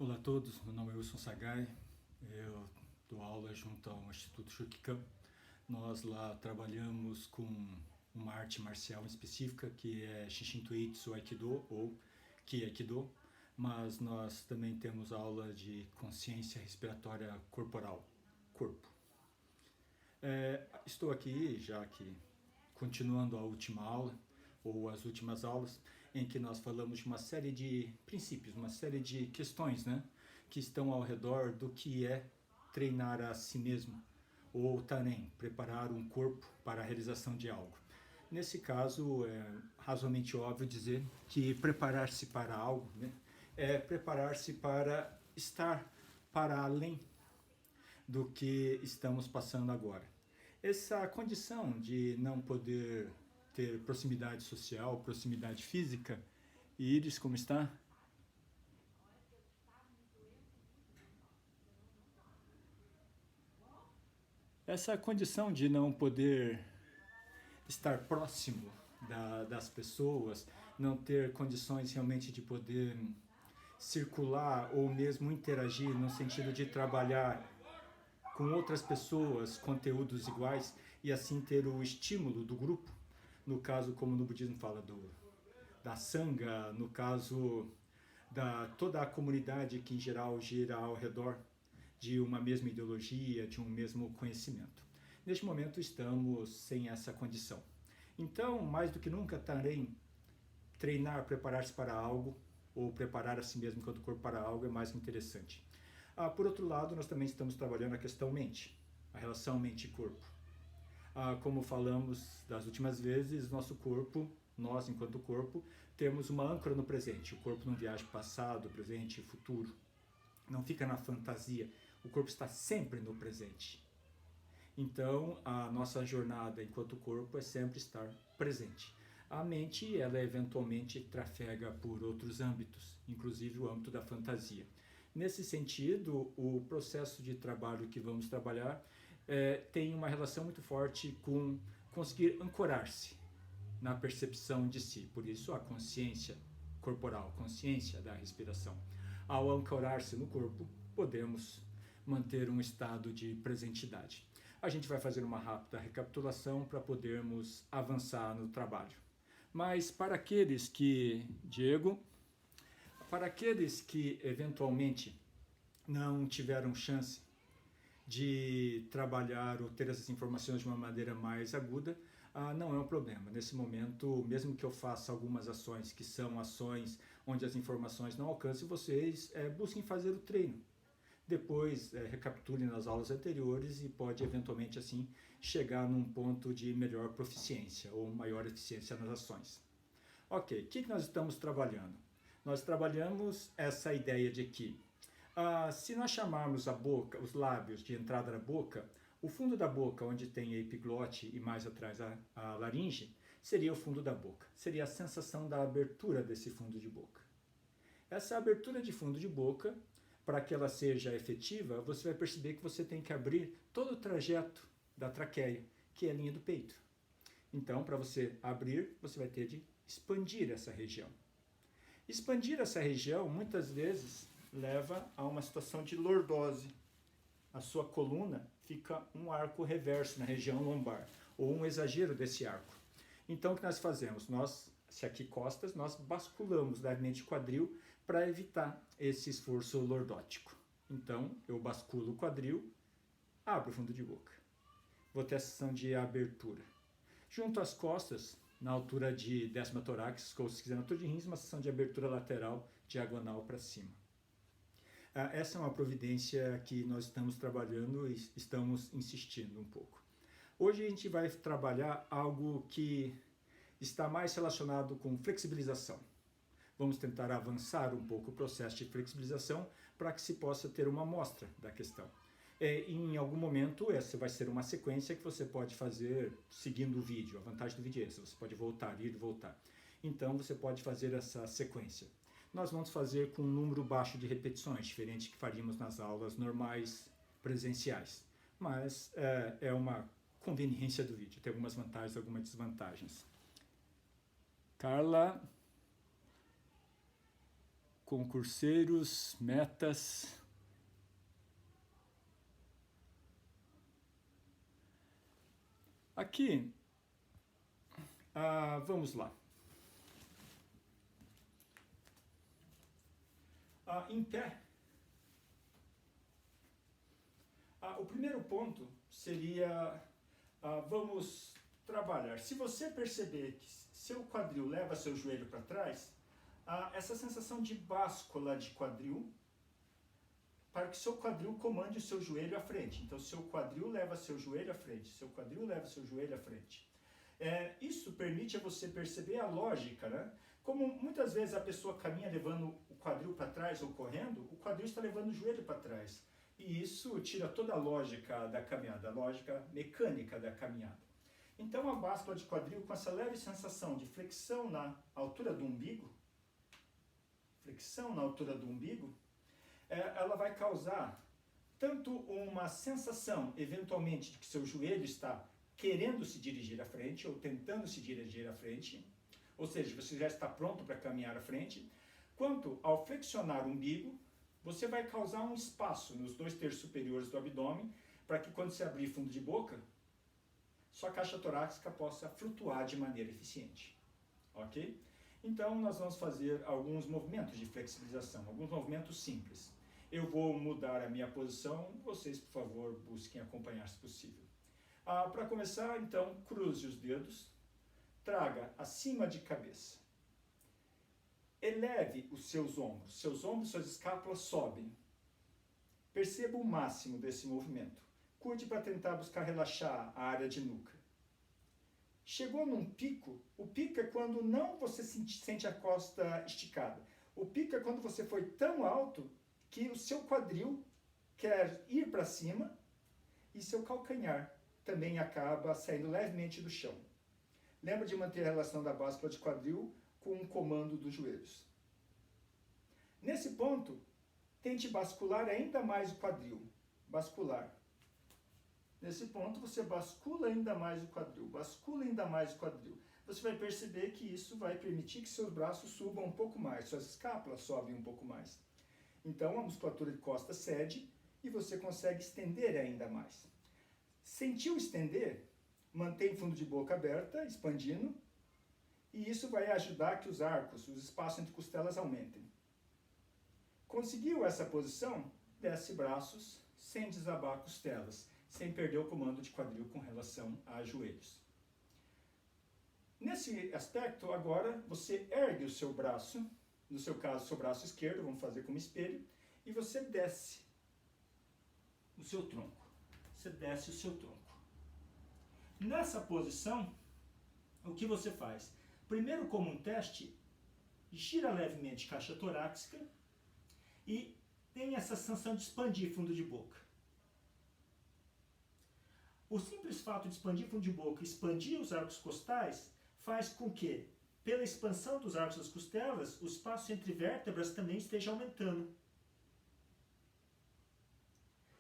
Olá a todos, meu nome é Wilson Sagai, eu dou aula junto ao Instituto Shokikan. Nós lá trabalhamos com uma arte marcial específica que é Shishin-Tuitsu Aikido ou Ki Aikido, mas nós também temos aula de consciência respiratória corporal, corpo. Estou aqui já que continuando a última aula ou as últimas aulas em que nós falamos de uma série de princípios, uma série de questões, né, que estão ao redor do que é treinar a si mesmo, ou também preparar um corpo para a realização de algo. Nesse caso, é razoavelmente óbvio dizer que preparar-se para algo, né, é preparar-se para estar para além do que estamos passando agora. Essa condição de não poder ter proximidade social, proximidade física. E Iris, como está? Essa condição de não poder estar próximo das pessoas, não ter condições realmente de poder circular ou mesmo interagir no sentido de trabalhar com outras pessoas, conteúdos iguais e assim ter o estímulo do grupo, no caso como no budismo fala da sangha, no caso da toda a comunidade que em geral gira ao redor de uma mesma ideologia, de um mesmo conhecimento. Neste momento estamos sem essa condição. Então, mais do que nunca, também treinar, preparar-se para algo ou preparar a si mesmo enquanto corpo para algo é mais interessante. Por outro lado, nós também estamos trabalhando a questão mente, a relação mente-corpo. Como falamos das últimas vezes, nosso corpo, nós enquanto corpo, temos uma âncora no presente. O corpo não viaja passado, presente e futuro. Não fica na fantasia. O corpo está sempre no presente. Então, a nossa jornada enquanto corpo é sempre estar presente. A mente, ela eventualmente trafega por outros âmbitos, inclusive o âmbito da fantasia. Nesse sentido, o processo de trabalho que vamos trabalhar tem uma relação muito forte com conseguir ancorar-se na percepção de si. Por isso, a consciência corporal, consciência da respiração. Ao ancorar-se no corpo, podemos manter um estado de presentidade. A gente vai fazer uma rápida recapitulação para podermos avançar no trabalho. Mas para aqueles que, para aqueles que eventualmente não tiveram chance de trabalhar ou ter essas informações de uma maneira mais aguda, não é um problema. Nesse momento, mesmo que eu faça algumas ações que são ações onde as informações não alcancem vocês, busquem fazer o treino. Depois, recapitulem nas aulas anteriores e pode eventualmente assim chegar num ponto de melhor proficiência ou maior eficiência nas ações. Ok, o que nós estamos trabalhando? Nós trabalhamos essa ideia de que se nós chamarmos a boca, os lábios de entrada da boca, o fundo da boca, onde tem a epiglote e mais atrás a laringe, seria o fundo da boca. Seria a sensação da abertura desse fundo de boca. Essa abertura de fundo de boca, para que ela seja efetiva, você vai perceber que você tem que abrir todo o trajeto da traqueia, que é a linha do peito. Então, para você abrir, você vai ter de expandir essa região. Expandir essa região, muitas vezes, leva a uma situação de lordose. A sua coluna fica um arco reverso na região lombar, ou um exagero desse arco. Então, o que nós fazemos? Se aqui costas, nós basculamos levemente o quadril para evitar esse esforço lordótico. Então, eu basculo o quadril, abro o fundo de boca. Vou ter a sensação de abertura. Junto às costas, na altura de décima torácica, ou se quiser na altura de rins, uma sensação de abertura lateral, diagonal para cima. Essa é uma providência que nós estamos trabalhando e estamos insistindo um pouco. Hoje a gente vai trabalhar algo que está mais relacionado com flexibilização. Vamos tentar avançar um pouco o processo de flexibilização para que se possa ter uma amostra da questão. Em algum momento, essa vai ser uma sequência que você pode fazer seguindo o vídeo. A vantagem do vídeo é essa, você pode voltar, ir e voltar. Então, você pode fazer essa sequência. Nós vamos fazer com um número baixo de repetições, diferente do que faríamos nas aulas normais presenciais. Mas é uma conveniência do vídeo, tem algumas vantagens, algumas desvantagens. Carla... concurseiros, metas. Aqui, vamos lá. Em pé, o primeiro ponto seria, vamos trabalhar. Se você perceber que seu quadril leva seu joelho para trás, essa sensação de báscula de quadril, para que seu quadril comande o seu joelho à frente. Então, seu quadril leva seu joelho à frente, seu quadril leva seu joelho à frente. Isso permite a você perceber a lógica, né? Como muitas vezes a pessoa caminha levando o quadril para trás ou correndo, o quadril está levando o joelho para trás. E isso tira toda a lógica da caminhada, a lógica mecânica da caminhada. Então, a báscula de quadril, com essa leve sensação de flexão na altura do umbigo, ela vai causar tanto uma sensação, eventualmente, de que seu joelho está querendo se dirigir à frente ou tentando se dirigir à frente, ou seja, você já está pronto para caminhar à frente, quanto ao flexionar o umbigo, você vai causar um espaço nos 2/3 superiores do abdômen para que quando você abrir fundo de boca, sua caixa torácica possa flutuar de maneira eficiente, ok? Então, nós vamos fazer alguns movimentos de flexibilização, alguns movimentos simples. Eu vou mudar a minha posição, vocês, por favor, busquem acompanhar se possível. Para começar, então, cruze os dedos, traga acima de cabeça. Eleve os seus ombros, suas escápulas sobem. Perceba o máximo desse movimento. Cuide para tentar buscar relaxar a área de nuca. Chegou num pico, o pico é quando não você sente a costa esticada. O pico é quando você foi tão alto que o seu quadril quer ir para cima e seu calcanhar também acaba saindo levemente do chão. Lembra de manter a relação da báscula de quadril com o comando dos joelhos. Nesse ponto, tente bascular ainda mais o quadril. Bascular. Nesse ponto, você bascula ainda mais o quadril, Você vai perceber que isso vai permitir que seus braços subam um pouco mais, suas escápulas sobem um pouco mais. Então, a musculatura de costas cede e você consegue estender ainda mais. Sentiu estender? Mantém o fundo de boca aberta, expandindo, e isso vai ajudar que os arcos, os espaços entre costelas aumentem. Conseguiu essa posição? Desce braços sem desabar costelas, sem perder o comando de quadril com relação a joelhos. Nesse aspecto, agora, você ergue o seu braço, no seu caso, seu braço esquerdo, vamos fazer como espelho, e você desce o seu tronco. Nessa posição, o que você faz? Primeiro, como um teste, gira levemente caixa torácica e tem essa sensação de expandir fundo de boca. O simples fato de expandir fundo de boca e expandir os arcos costais faz com que, pela expansão dos arcos das costelas, o espaço entre vértebras também esteja aumentando.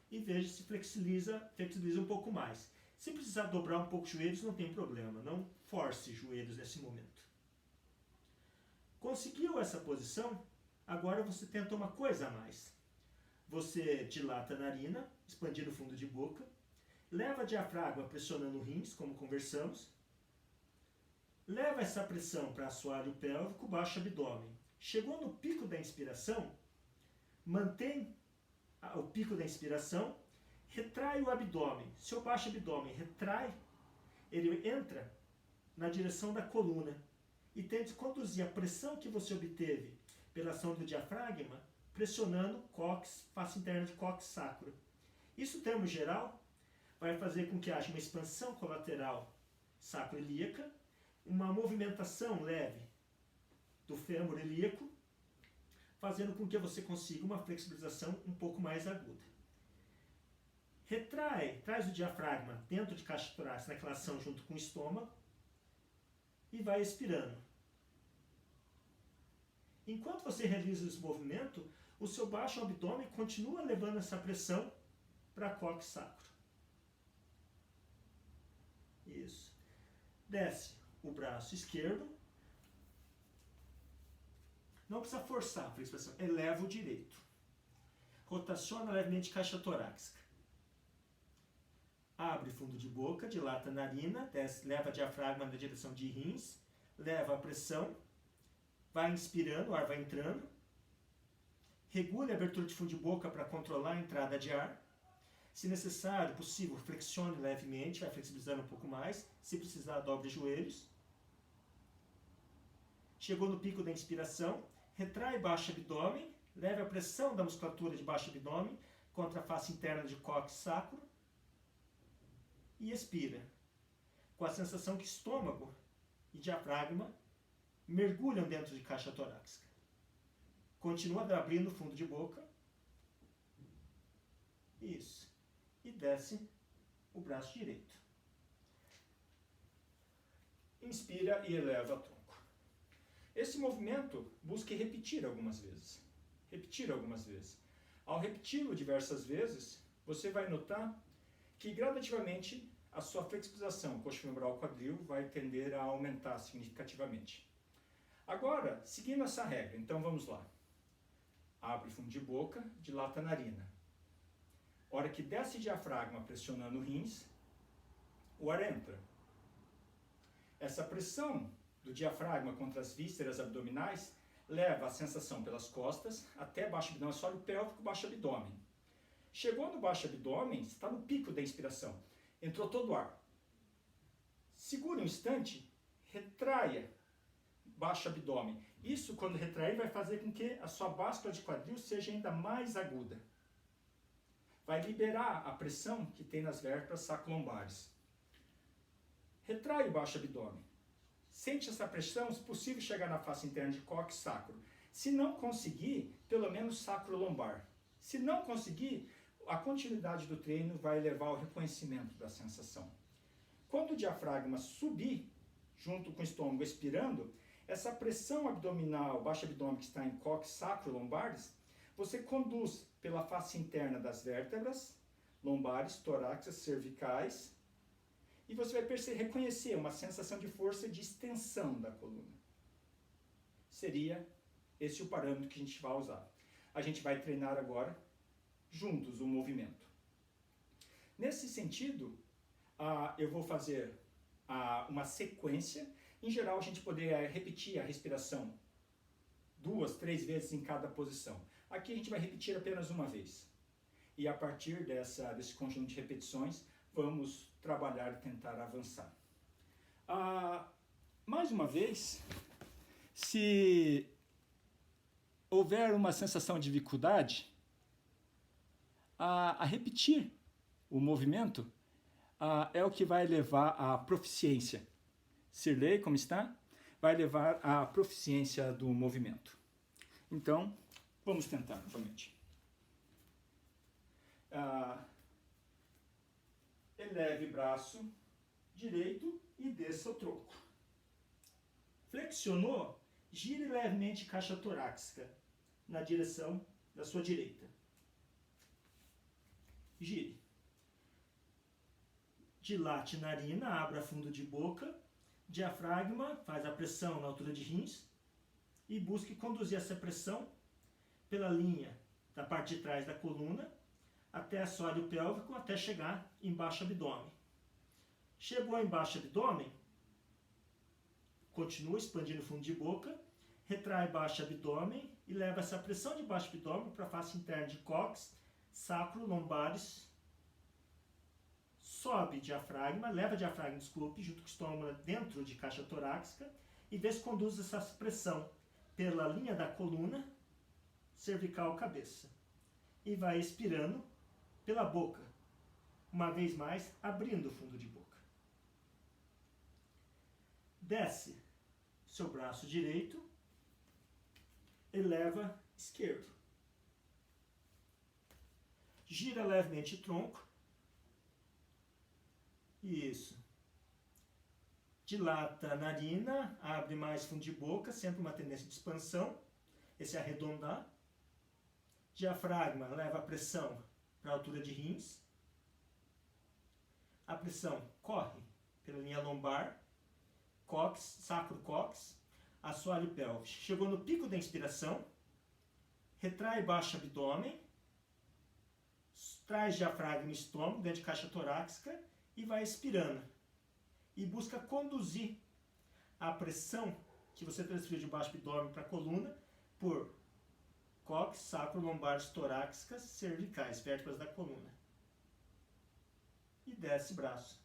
E veja se flexibiliza um pouco mais. Se precisar dobrar um pouco os joelhos, não tem problema. Não force joelhos nesse momento. Conseguiu essa posição? Agora você tenta uma coisa a mais. Você dilata a narina, expandindo o fundo de boca. Leva a diafragma pressionando o rins, como conversamos. Leva essa pressão para assoalho pélvico, baixo abdômen. Chegou no pico da inspiração, mantém o pico da inspiração, retrai o abdômen. Seu baixo abdômen retrai, ele entra na direção da coluna e tente conduzir a pressão que você obteve pela ação do diafragma, pressionando cóccix, face interna de cóccix sacro. Isso, em termos geral, vai fazer com que haja uma expansão colateral sacroilíaca, uma movimentação leve do fêmur ilíaco, fazendo com que você consiga uma flexibilização um pouco mais aguda. Traz o diafragma dentro de caixa torácica naquela ação junto com o estômago e vai expirando. Enquanto você realiza esse movimento, o seu baixo abdômen continua levando essa pressão para cóccix sacro. Isso. Desce o braço esquerdo, Não precisa forçar a flexibilização. Eleva o direito. Rotaciona levemente caixa torácica. Abre fundo de boca, dilata a narina, desce, leva a diafragma na direção de rins, leva a pressão, vai inspirando, o ar vai entrando, regule a abertura de fundo de boca para controlar a entrada de ar. Se necessário, possível, flexione levemente, vai flexibilizando um pouco mais. Se precisar, dobre os joelhos. Chegou no pico da inspiração, retrai baixo abdômen, leve a pressão da musculatura de baixo abdômen contra a face interna de cóccix sacro e expira, com a sensação que estômago e diafragma mergulham dentro de caixa torácica. Continua abrindo o fundo de boca. Isso. E desce o braço direito. Inspira e eleva o tronco. Esse movimento busque repetir algumas vezes. Repetir algumas vezes. Ao repeti-lo diversas vezes, você vai notar que gradativamente a sua flexibilização coxofemoral quadril vai tender a aumentar significativamente. Agora, seguindo essa regra, então vamos lá. Abre fundo de boca, dilata a narina. Hora que desce diafragma pressionando rins, o ar entra. Essa pressão do diafragma contra as vísceras abdominais leva a sensação pelas costas até baixo abdômen, sólido pélvico, baixo abdômen. Chegou no baixo abdômen, está no pico da inspiração. Entrou todo o ar. Segura um instante, retraia baixo abdômen. Isso, quando retrair, vai fazer com que a sua báscula de quadril seja ainda mais aguda. Vai liberar a pressão que tem nas vértebras sacrolombares. Retrai o baixo abdômen. Sente essa pressão, se possível, chegar na face interna de cóccix sacro. Se não conseguir, pelo menos sacrolombar. Se não conseguir, a continuidade do treino vai levar ao reconhecimento da sensação. Quando o diafragma subir, junto com o estômago expirando, essa pressão abdominal, baixo abdômen que está em cóccix sacrolombares, você conduz pela face interna das vértebras, lombares, torácicas, cervicais, e você vai reconhecer uma sensação de força e de extensão da coluna. Seria esse o parâmetro que a gente vai usar. A gente vai treinar agora juntos o movimento. Nesse sentido, eu vou fazer uma sequência. Em geral, a gente poderia repetir a respiração 2, 3 vezes em cada posição. Aqui a gente vai repetir apenas uma vez. E a partir desse conjunto de repetições, vamos trabalhar e tentar avançar. Mais uma vez, se houver uma sensação de dificuldade, a repetir o movimento é o que vai levar à proficiência. Sirley, como está? Vai levar à proficiência do movimento. Então, vamos tentar novamente. Eleve braço direito e desça o tronco. Flexionou, gire levemente caixa torácica na direção da sua direita. Gire. Dilate narina, abra fundo de boca, diafragma, faz a pressão na altura de rins e busque conduzir essa pressão pela linha da parte de trás da coluna até assoalho pélvico, até chegar embaixo do abdômen. Chegou embaixo do abdômen, continua expandindo o fundo de boca, retrai baixo abdômen e leva essa pressão de baixo abdômen para a face interna de cóccix, sacro, lombares, sobe diafragma, leva diafragma, desculpe, junto com o estômago dentro de caixa torácica e vê se conduz essa pressão pela linha da coluna, cervical, cabeça. E vai expirando pela boca, uma vez mais, abrindo o fundo de boca. Desce seu braço direito, eleva esquerdo. Gira levemente o tronco. Isso. Dilata a narina, abre mais fundo de boca, sempre uma tendência de expansão. Esse é arredondar. Diafragma leva a pressão para a altura de rins. A pressão corre pela linha lombar, cóccix, sacro-cóccix, assoalho pélvico. Chegou no pico da inspiração, retrai e baixa abdômen, traz diafragma e estômago dentro de caixa torácica e vai expirando. E busca conduzir a pressão que você transferiu de baixo abdômen para a coluna por cóccix, sacro, lombares, torácicas, cervicais, vértebras da coluna. E desce braço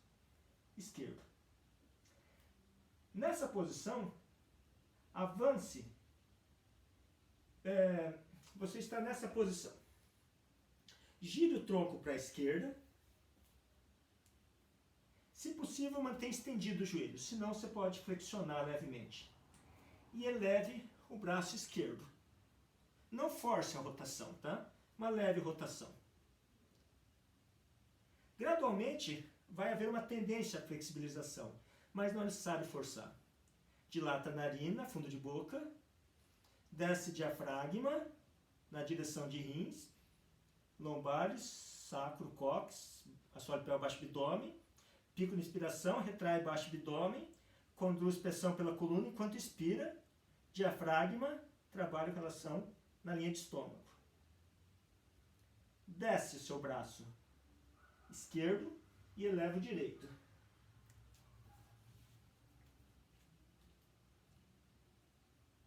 esquerdo. Nessa posição, avance. Você está nessa posição. Gire o tronco para a esquerda. Se possível, mantenha estendido o joelho, senão você pode flexionar levemente. E eleve o braço esquerdo. Não force a rotação, tá? Uma leve rotação. Gradualmente, vai haver uma tendência à flexibilização, mas não é necessário forçar. Dilata a narina, fundo de boca, desce diafragma na direção de rins, lombares, sacro, cóccix, assoalho pélvico, baixo abdômen, pico na inspiração, retrai baixo abdômen, conduz pressão pela coluna enquanto expira, diafragma, trabalha em relação na linha de estômago. Desce o seu braço esquerdo e eleva o direito.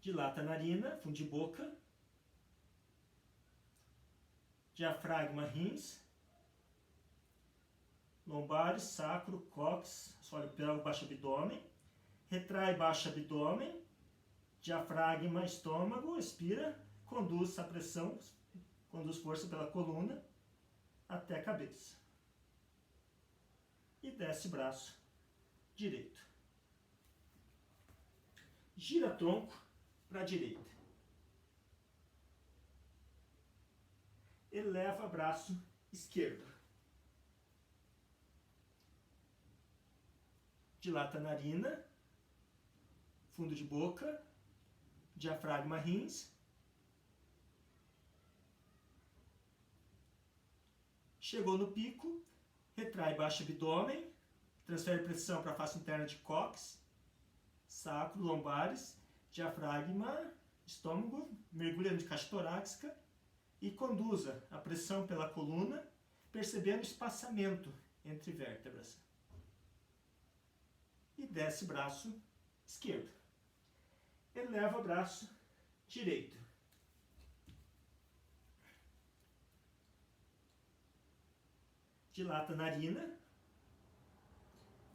Dilata a narina, fundo de boca, diafragma, rins, lombares, sacro, cóccix, assoalho pélvico, baixo abdômen, retrai baixo abdômen, diafragma, estômago, expira, conduz a pressão, conduz força pela coluna até a cabeça. E desce braço direito. Gira tronco para a direita. Eleva braço esquerdo. Dilata a narina, fundo de boca, diafragma, rins. Chegou no pico, retrai baixo abdômen, transfere pressão para a face interna de cóccix, sacro, lombares, diafragma, estômago, mergulha de caixa torácica e conduza a pressão pela coluna, percebendo o espaçamento entre vértebras. E desce braço esquerdo. Eleva braço direito. Dilata a narina,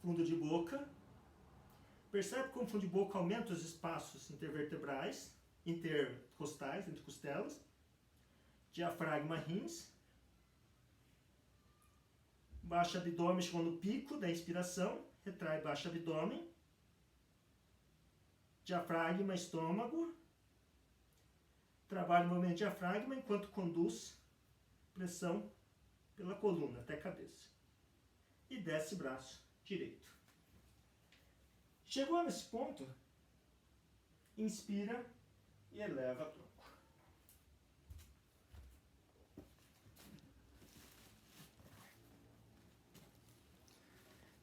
fundo de boca. Percebe como o fundo de boca aumenta os espaços intervertebrais, intercostais, entre costelas. Diafragma, rins. Baixa abdômen, chegou no pico da inspiração. Retrai baixo abdômen. Diafragma, estômago. Trabalha o movimento diafragma enquanto conduz pressão pela coluna até a cabeça. E desce braço direito. Chegou nesse ponto, inspira e eleva o tronco.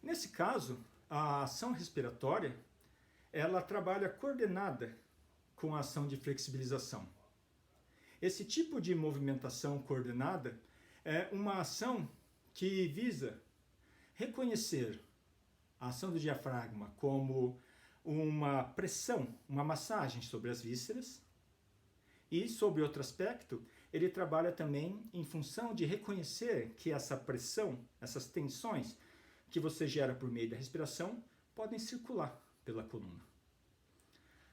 Nesse caso, a ação respiratória, ela trabalha coordenada com a ação de flexibilização. Esse tipo de movimentação coordenada é uma ação que visa reconhecer a ação do diafragma como uma pressão, uma massagem sobre as vísceras, e, sob outro aspecto, ele trabalha também em função de reconhecer que essa pressão, essas tensões que você gera por meio da respiração, podem circular pela coluna.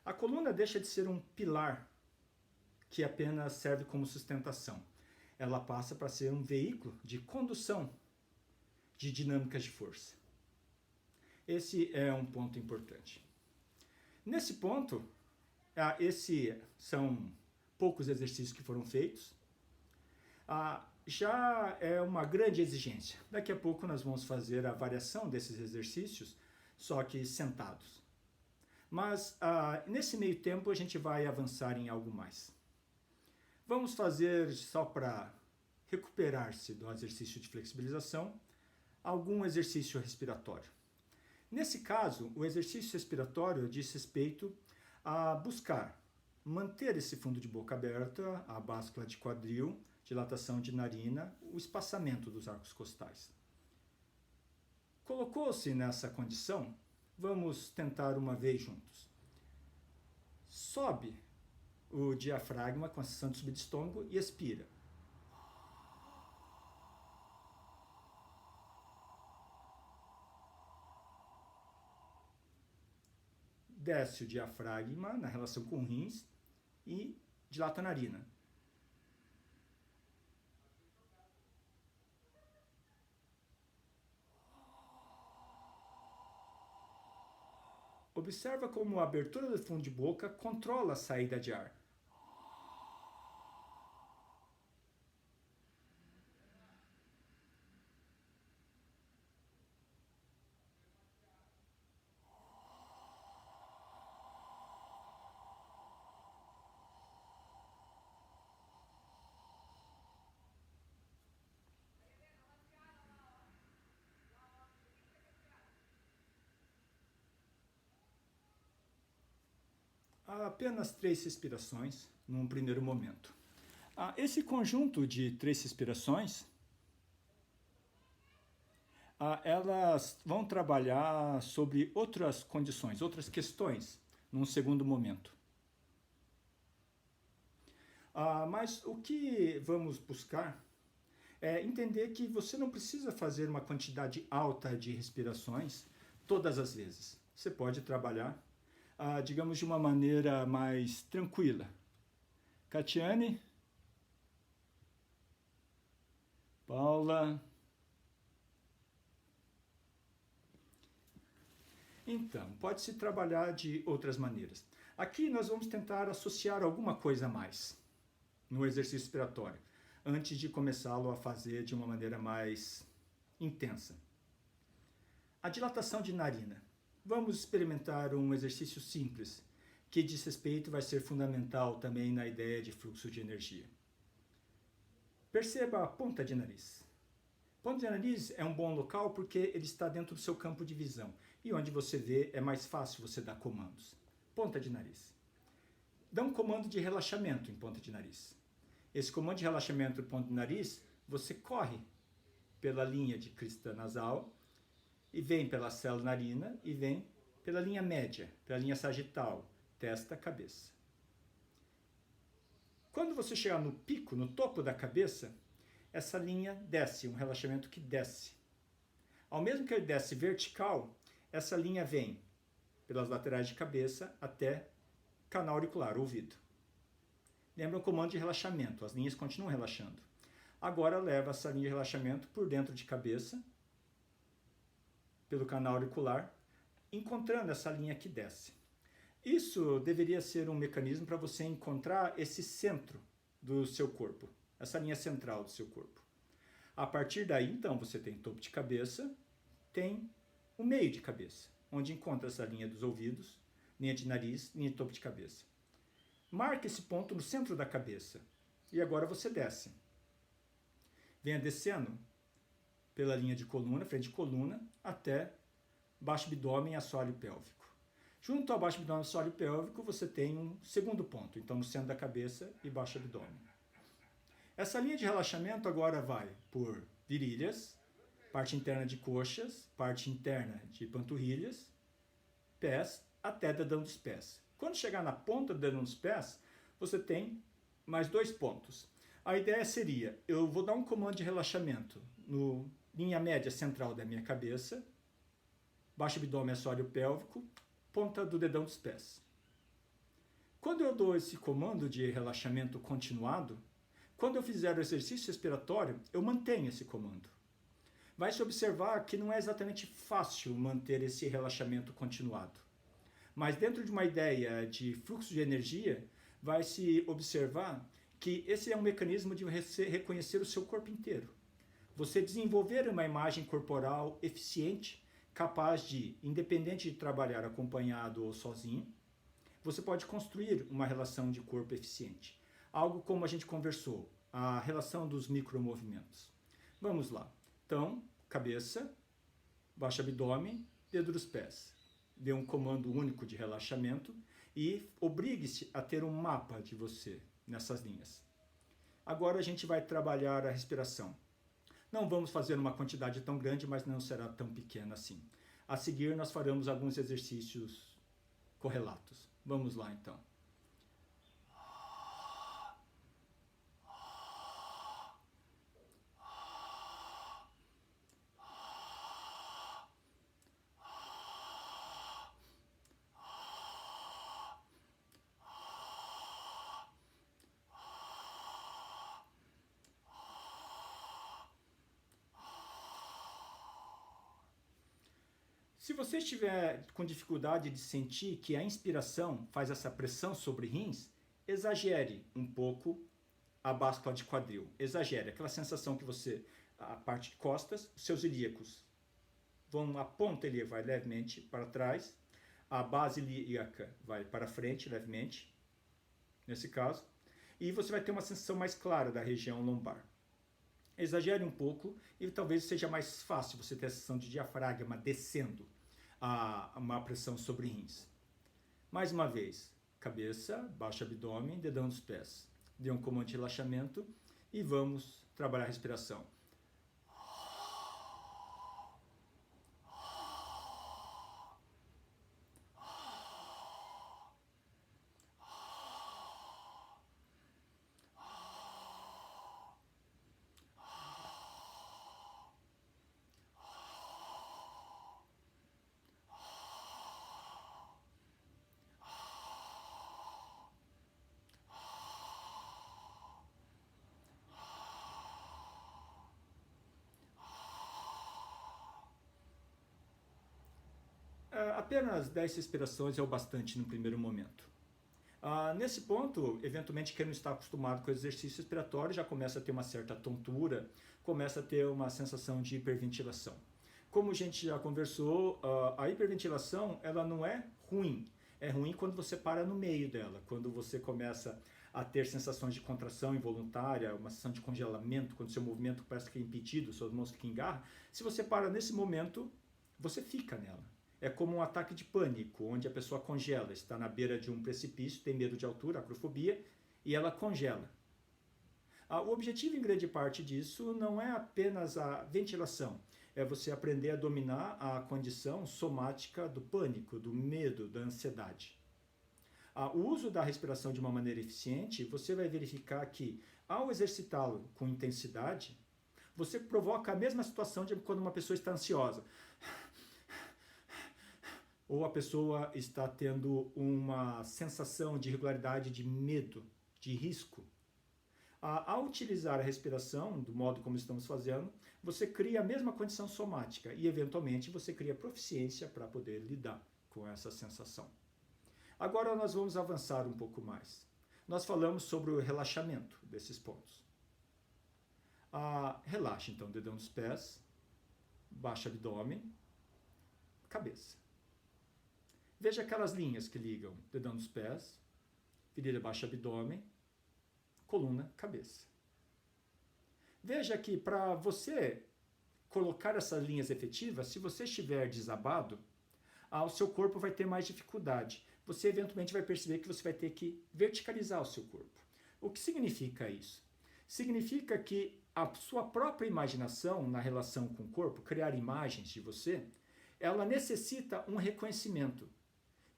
A coluna deixa de ser um pilar que apenas serve como sustentação. Ela passa para ser um veículo de condução de dinâmicas de força. Esse é um ponto importante. Nesse ponto, esses são poucos exercícios que foram feitos. Já é uma grande exigência. Daqui a pouco nós vamos fazer a variação desses exercícios, só que sentados. Mas nesse meio tempo a gente vai avançar em algo mais. Vamos fazer, só para recuperar-se do exercício de flexibilização, algum exercício respiratório. Nesse caso, o exercício respiratório diz respeito a buscar manter esse fundo de boca aberta, a báscula de quadril, dilatação de narina, o espaçamento dos arcos costais. Colocou-se nessa condição, vamos tentar uma vez juntos. Sobe o diafragma com a seção do subestômago e expira. Desce o diafragma na relação com os rins e dilata a narina. Observa como a abertura do fundo de boca controla a saída de ar. Há apenas 3 respirações num primeiro momento. Esse conjunto de 3 respirações, elas vão trabalhar sobre outras condições, outras questões, num segundo momento. Mas o que vamos buscar é entender que você não precisa fazer uma quantidade alta de respirações todas as vezes. Você pode trabalhar, digamos, de uma maneira mais tranquila. Catiane, Paula. Então, pode-se trabalhar de outras maneiras. Aqui nós vamos tentar associar alguma coisa a mais no exercício respiratório, antes de começá-lo a fazer de uma maneira mais intensa. A dilatação de narina. Vamos experimentar um exercício simples, que diz respeito vai ser fundamental também na ideia de fluxo de energia. Perceba a ponta de nariz. Ponta de nariz é um bom local porque ele está dentro do seu campo de visão. E onde você vê é mais fácil você dar comandos. Ponta de nariz. Dá um comando de relaxamento em ponta de nariz. Esse comando de relaxamento em ponta de nariz, você corre pela linha de crista nasal e vem pela célula narina e vem pela linha média, pela linha sagital, testa, cabeça. Quando você chegar no pico, no topo da cabeça, essa linha desce, um relaxamento que desce. Ao mesmo que ele desce vertical, essa linha vem pelas laterais de cabeça até canal auricular, ouvido. Lembra o comando de relaxamento, as linhas continuam relaxando. Agora leva essa linha de relaxamento por dentro de cabeça, pelo canal auricular, encontrando essa linha que desce. Isso deveria ser um mecanismo para você encontrar esse centro do seu corpo, essa linha central do seu corpo. A partir daí, então, você tem topo de cabeça, tem o meio de cabeça, onde encontra essa linha dos ouvidos, linha de nariz, linha de topo de cabeça. Marque esse ponto no centro da cabeça e agora você desce. Venha descendo pela linha de coluna, frente de coluna, até baixo abdômen e assoalho pélvico. Junto ao baixo abdômen e assoalho pélvico, você tem um segundo ponto, então no centro da cabeça e baixo abdômen. Essa linha de relaxamento agora vai por virilhas, parte interna de coxas, parte interna de panturrilhas, pés, até dedão dos pés. Quando chegar na ponta do dedão dos pés, você tem mais 2 pontos. A ideia seria, eu vou dar um comando de relaxamento no linha média central da minha cabeça, baixo abdômen, assoalho pélvico, ponta do dedão dos pés. Quando eu dou esse comando de relaxamento continuado, quando eu fizer o exercício respiratório, eu mantenho esse comando. Vai se observar que não é exatamente fácil manter esse relaxamento continuado. Mas dentro de uma ideia de fluxo de energia, vai se observar que esse é um mecanismo de reconhecer o seu corpo inteiro. Você desenvolver uma imagem corporal eficiente, capaz de, independente de trabalhar acompanhado ou sozinho, você pode construir uma relação de corpo eficiente. Algo como a gente conversou, a relação dos micromovimentos. Vamos lá. Então, cabeça, baixo abdômen, dedo dos pés. Dê um comando único de relaxamento e obrigue-se a ter um mapa de você nessas linhas. Agora a gente vai trabalhar a respiração. Não vamos fazer uma quantidade tão grande, mas não será tão pequena assim. A seguir, nós faremos alguns exercícios correlatos. Vamos lá, então. Se você estiver com dificuldade de sentir que a inspiração faz essa pressão sobre rins, exagere um pouco a báscula de quadril. Exagere, aquela sensação que você, a parte de costas, os seus ilíacos vão, a ponta ilíaca vai levemente para trás, a base ilíaca vai para frente levemente, nesse caso, e você vai ter uma sensação mais clara da região lombar. Exagere um pouco e talvez seja mais fácil você ter a sensação de diafragma descendo uma pressão sobre rins. Mais uma vez, cabeça, baixo abdômen, dedão dos pés. Dê um comando de relaxamento e vamos trabalhar a respiração. Apenas 10 respirações é o bastante no primeiro momento. Nesse ponto, eventualmente, quem não está acostumado com o exercício respiratório já começa a ter uma certa tontura, começa a ter uma sensação de hiperventilação. Como a gente já conversou, a hiperventilação ela não é ruim. É ruim quando você para no meio dela, quando você começa a ter sensações de contração involuntária, uma sensação de congelamento, quando seu movimento parece que é impedido, suas mãos ficam em garra. Se você para nesse momento, você fica nela. É como um ataque de pânico, onde a pessoa congela, está na beira de um precipício, tem medo de altura, acrofobia, e ela congela. O objetivo em grande parte disso não é apenas a ventilação, é você aprender a dominar a condição somática do pânico, do medo, da ansiedade. O uso da respiração de uma maneira eficiente, você vai verificar que, ao exercitá-lo com intensidade, você provoca a mesma situação de quando uma pessoa está ansiosa. Ou a pessoa está tendo uma sensação de irregularidade, de medo, de risco. Ao utilizar a respiração, do modo como estamos fazendo, você cria a mesma condição somática e, eventualmente, você cria proficiência para poder lidar com essa sensação. Agora nós vamos avançar um pouco mais. Nós falamos sobre o relaxamento desses pontos. Relaxa, então, dedão dos pés, baixa abdômen, cabeça. Veja aquelas linhas que ligam dedão dos pés, virilha, baixo abdômen, coluna, cabeça. Veja que para você colocar essas linhas efetivas, se você estiver desabado, o seu corpo vai ter mais dificuldade. Você eventualmente vai perceber que você vai ter que verticalizar o seu corpo. O que significa isso? Significa que a sua própria imaginação na relação com o corpo, criar imagens de você, ela necessita um reconhecimento.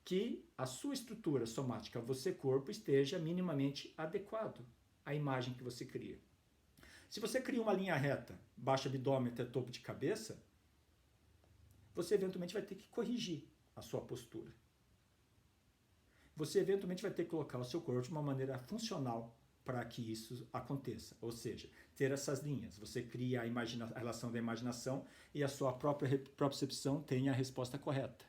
Que a sua estrutura somática, você corpo, esteja minimamente adequado à imagem que você cria. Se você cria uma linha reta, baixo abdômen até topo de cabeça, você eventualmente vai ter que corrigir a sua postura. Você eventualmente vai ter que colocar o seu corpo de uma maneira funcional para que isso aconteça. Ou seja, ter essas linhas. Você cria a relação da imaginação e a sua própria percepção tem a resposta correta.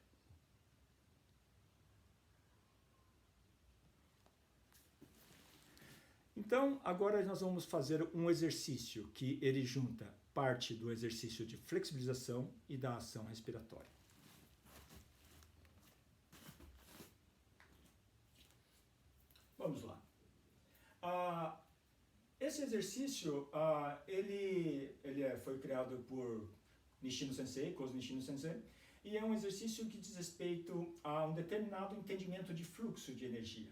Então, agora nós vamos fazer um exercício que ele junta parte do exercício de flexibilização e da ação respiratória. Vamos lá. Esse exercício, ele foi criado por Nishino Sensei, Kozo Nishino Sensei, e é um exercício que diz respeito a um determinado entendimento de fluxo de energia,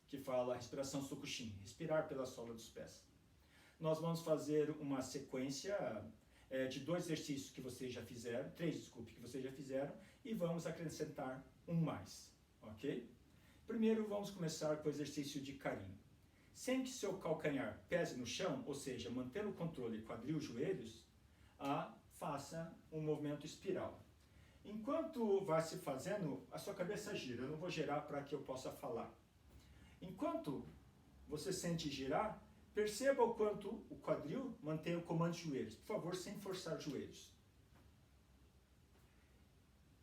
que fala a respiração Sokushin, respirar pela sola dos pés. Nós vamos fazer uma sequência de 2 exercícios que vocês já fizeram, 3, desculpe, que vocês já fizeram, e vamos acrescentar um mais, ok? Primeiro vamos começar com o exercício de carinho. Sem que seu calcanhar pese no chão, ou seja, manter o controle quadril, joelhos, faça um movimento espiral. Enquanto vai se fazendo, a sua cabeça gira. Eu não vou girar para que eu possa falar. Enquanto você sente girar, perceba o quanto o quadril mantém o comando de joelhos. Por favor, sem forçar os joelhos.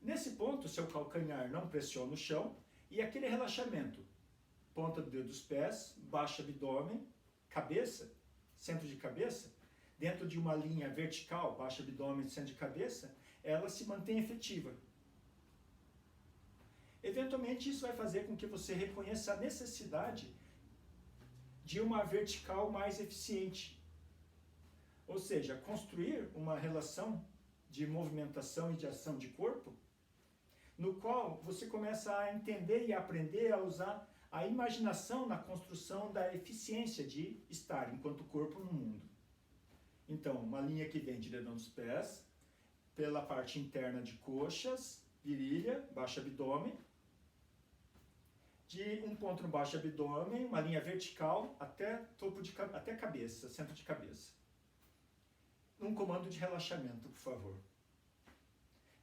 Nesse ponto, seu calcanhar não pressiona o chão e aquele relaxamento. Ponta do dedo dos pés, baixo abdômen, cabeça, centro de cabeça, dentro de uma linha vertical, baixo abdômen, centro de cabeça, ela se mantém efetiva. Eventualmente, isso vai fazer com que você reconheça a necessidade de uma vertical mais eficiente. Ou seja, construir uma relação de movimentação e de ação de corpo, no qual você começa a entender e aprender a usar a imaginação na construção da eficiência de estar enquanto corpo no mundo. Então, uma linha que vem de dedão dos pés, pela parte interna de coxas, virilha, baixo abdômen, de um ponto no baixo abdômen, uma linha vertical até até cabeça, centro de cabeça. Um comando de relaxamento, por favor.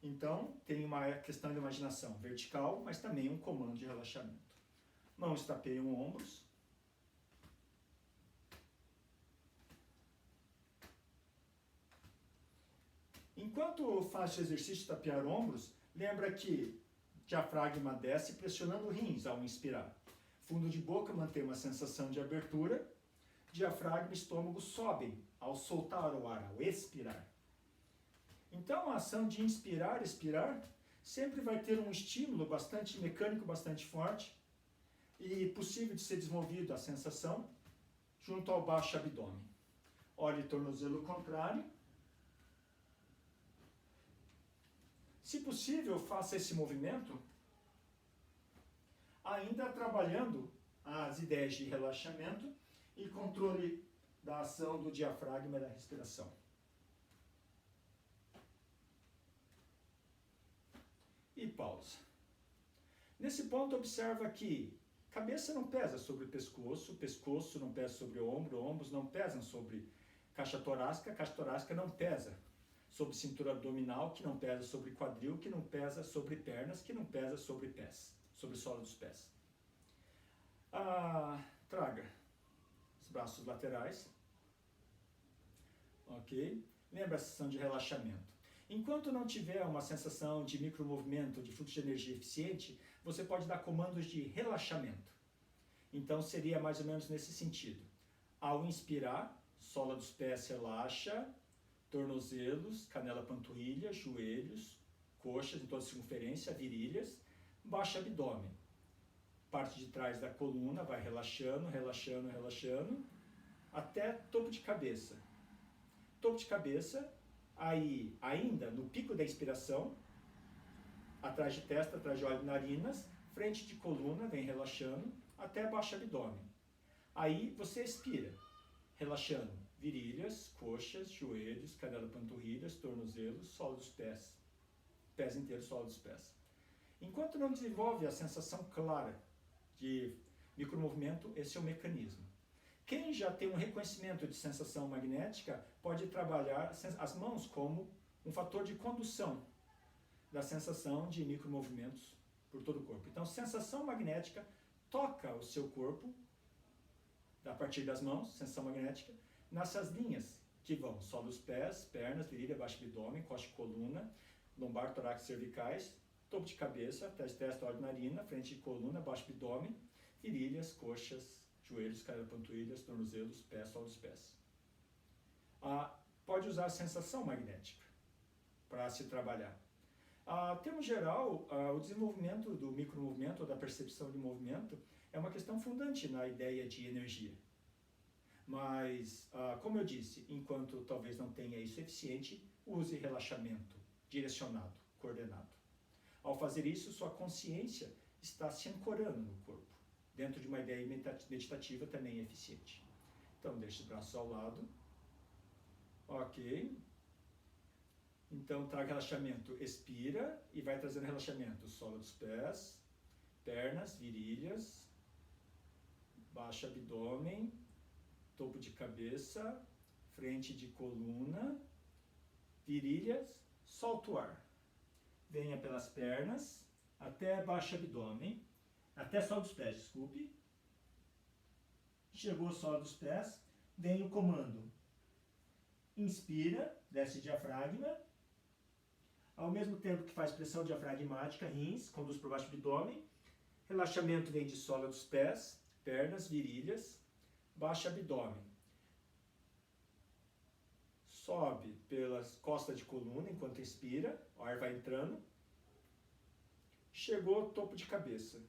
Então, tem uma questão de imaginação vertical, mas também um comando de relaxamento. Mãos tapeiam ombros. Enquanto faz o exercício de tapear ombros, lembra que diafragma desce pressionando rins ao inspirar. Fundo de boca mantém uma sensação de abertura. Diafragma e estômago sobem ao soltar o ar, ao expirar. Então, a ação de inspirar, expirar, sempre vai ter um estímulo bastante mecânico, bastante forte, e possível de ser desenvolvido a sensação junto ao baixo abdômen. Olhe tornozelo contrário. Se possível, faça esse movimento, ainda trabalhando as ideias de relaxamento e controle da ação do diafragma e da respiração. E pausa. Nesse ponto, observa que cabeça não pesa sobre o pescoço não pesa sobre o ombro, ombros não pesam sobre caixa torácica não pesa sobre cintura abdominal, que não pesa sobre quadril, que não pesa sobre pernas, que não pesa sobre pés, sobre sola dos pés. Traga os braços laterais. Ok? Lembra a sensação de relaxamento. Enquanto não tiver uma sensação de micromovimento, de fluxo de energia eficiente, você pode dar comandos de relaxamento. Então, seria mais ou menos nesse sentido. Ao inspirar, sola dos pés relaxa, tornozelos, canela, panturrilha, joelhos, coxas em toda a circunferência, virilhas, baixo abdômen. Parte de trás da coluna vai relaxando, relaxando, relaxando, até topo de cabeça. Topo de cabeça, aí ainda no pico da inspiração, atrás de testa, atrás de olhos e narinas, frente de coluna, vem relaxando, até baixo abdômen. Aí você expira, relaxando virilhas, coxas, joelhos, canela, panturrilhas, tornozelos, sola dos pés. Pés inteiros, sola dos pés. Enquanto não desenvolve a sensação clara de micromovimento, esse é o mecanismo. Quem já tem um reconhecimento de sensação magnética pode trabalhar as mãos como um fator de condução da sensação de micromovimentos por todo o corpo. Então, sensação magnética toca o seu corpo, a partir das mãos, sensação magnética, nessas linhas que vão sola dos pés, pernas, virilha, baixo abdômen, coxa e coluna, lombar, torácico, cervicais, topo de cabeça, testa, olho, narina, frente de coluna, baixo abdômen, virilhas, coxas, joelhos, canela, panturrilhas, tornozelos, pés, sola dos pés. Pode usar a sensação magnética para se trabalhar. Termo geral, o desenvolvimento do micromovimento ou da percepção de movimento é uma questão fundante na ideia de energia. Mas, como eu disse, enquanto talvez não tenha isso eficiente, use relaxamento direcionado, coordenado. Ao fazer isso, sua consciência está se ancorando no corpo, dentro de uma ideia meditativa também eficiente. Então, deixe os braços ao lado. Ok. Então, traga relaxamento. Expira e vai trazendo relaxamento. Sola dos pés, pernas, virilhas, baixo abdômen, topo de cabeça, frente de coluna, virilhas, solta o ar. Venha pelas pernas até baixo abdômen, até sola dos pés, desculpe. Chegou a sola dos pés, vem o comando. Inspira, desce diafragma. Ao mesmo tempo que faz pressão diafragmática, rins, conduz para baixo do abdômen. Relaxamento vem de sola dos pés, pernas, virilhas, baixo abdômen. Sobe pelas costas de coluna enquanto expira, o ar vai entrando. Chegou ao topo de cabeça.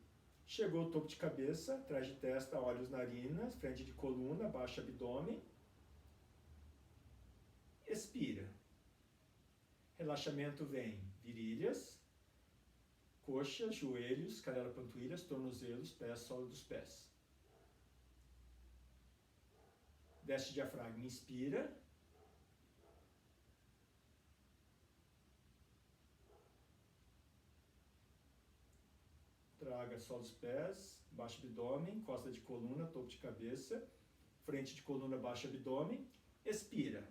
Chegou ao topo de cabeça, atrás de testa, olhos, narinas, frente de coluna, baixo abdômen. Expira. Relaxamento vem virilhas, coxas, joelhos, canela, panturrilhas, tornozelos, pés, sola dos pés. Desce diafragma, inspira. Traga sola dos pés, baixo abdômen, costa de coluna, topo de cabeça, frente de coluna, baixo abdômen. Expira.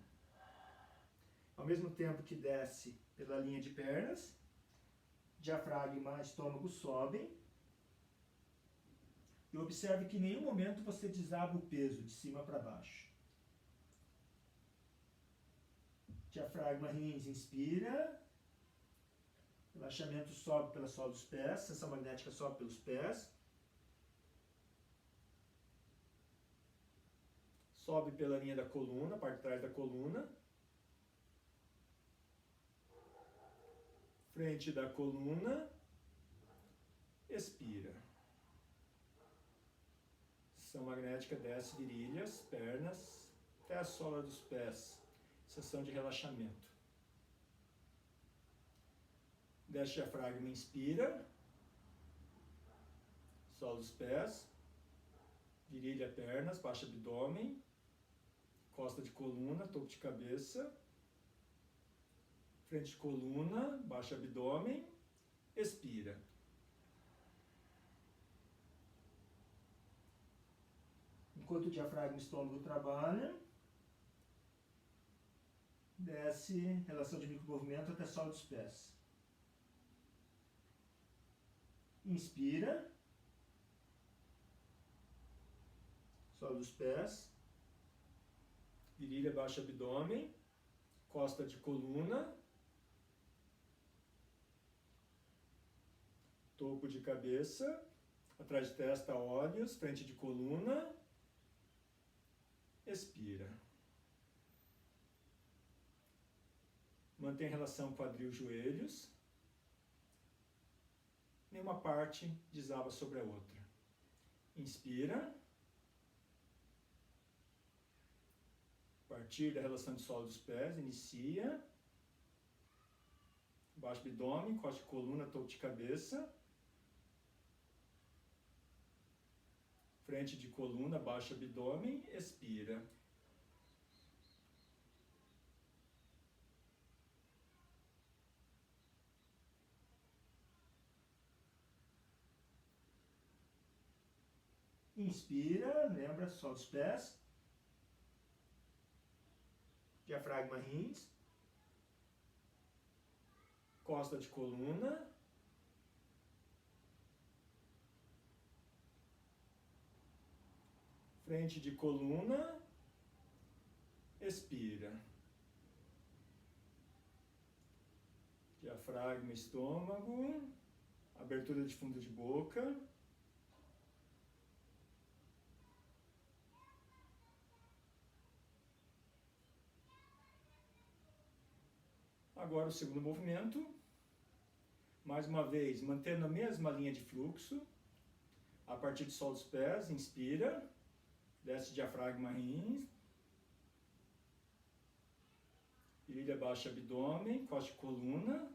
Ao mesmo tempo que desce pela linha de pernas, diafragma, estômago sobem. E observe que em nenhum momento você desaba o peso de cima para baixo. Diafragma, rins, inspira. Relaxamento sobe pela sola dos pés, sensação magnética sobe pelos pés. Sobe pela linha da coluna, parte de trás da coluna. Frente da coluna. Expira. Sensação magnética desce virilhas, pernas, até a sola dos pés. Sensação de relaxamento. Desce diafragma, inspira. Sola dos pés. Virilha, pernas, baixo abdômen. Costa de coluna, topo de cabeça. Frente de coluna, baixo abdômen. Expira. Enquanto o diafragma e o estômago trabalham, desce relação de micromovimento até a sola dos pés. Inspira. Sola dos pés. Virilha, baixo abdômen. Costa de coluna. Topo de cabeça. Atrás de testa, olhos. Frente de coluna. Expira. Mantém relação quadril, joelhos. Nenhuma parte desaba sobre a outra. Inspira. A partir da relação de sola dos pés, inicia. Baixo abdômen, costa de coluna, topo de cabeça. Frente de coluna, baixo abdômen, expira. Inspira, lembra, sola dos pés. Diafragma, rins. Costa de coluna. Frente de coluna. Expira. Diafragma, estômago. Abertura de fundo de boca. Agora o segundo movimento. Mais uma vez, mantendo a mesma linha de fluxo. A partir de sola dos pés, inspira. Desce diafragma, rins. Virilha, baixo abdômen, costa de coluna.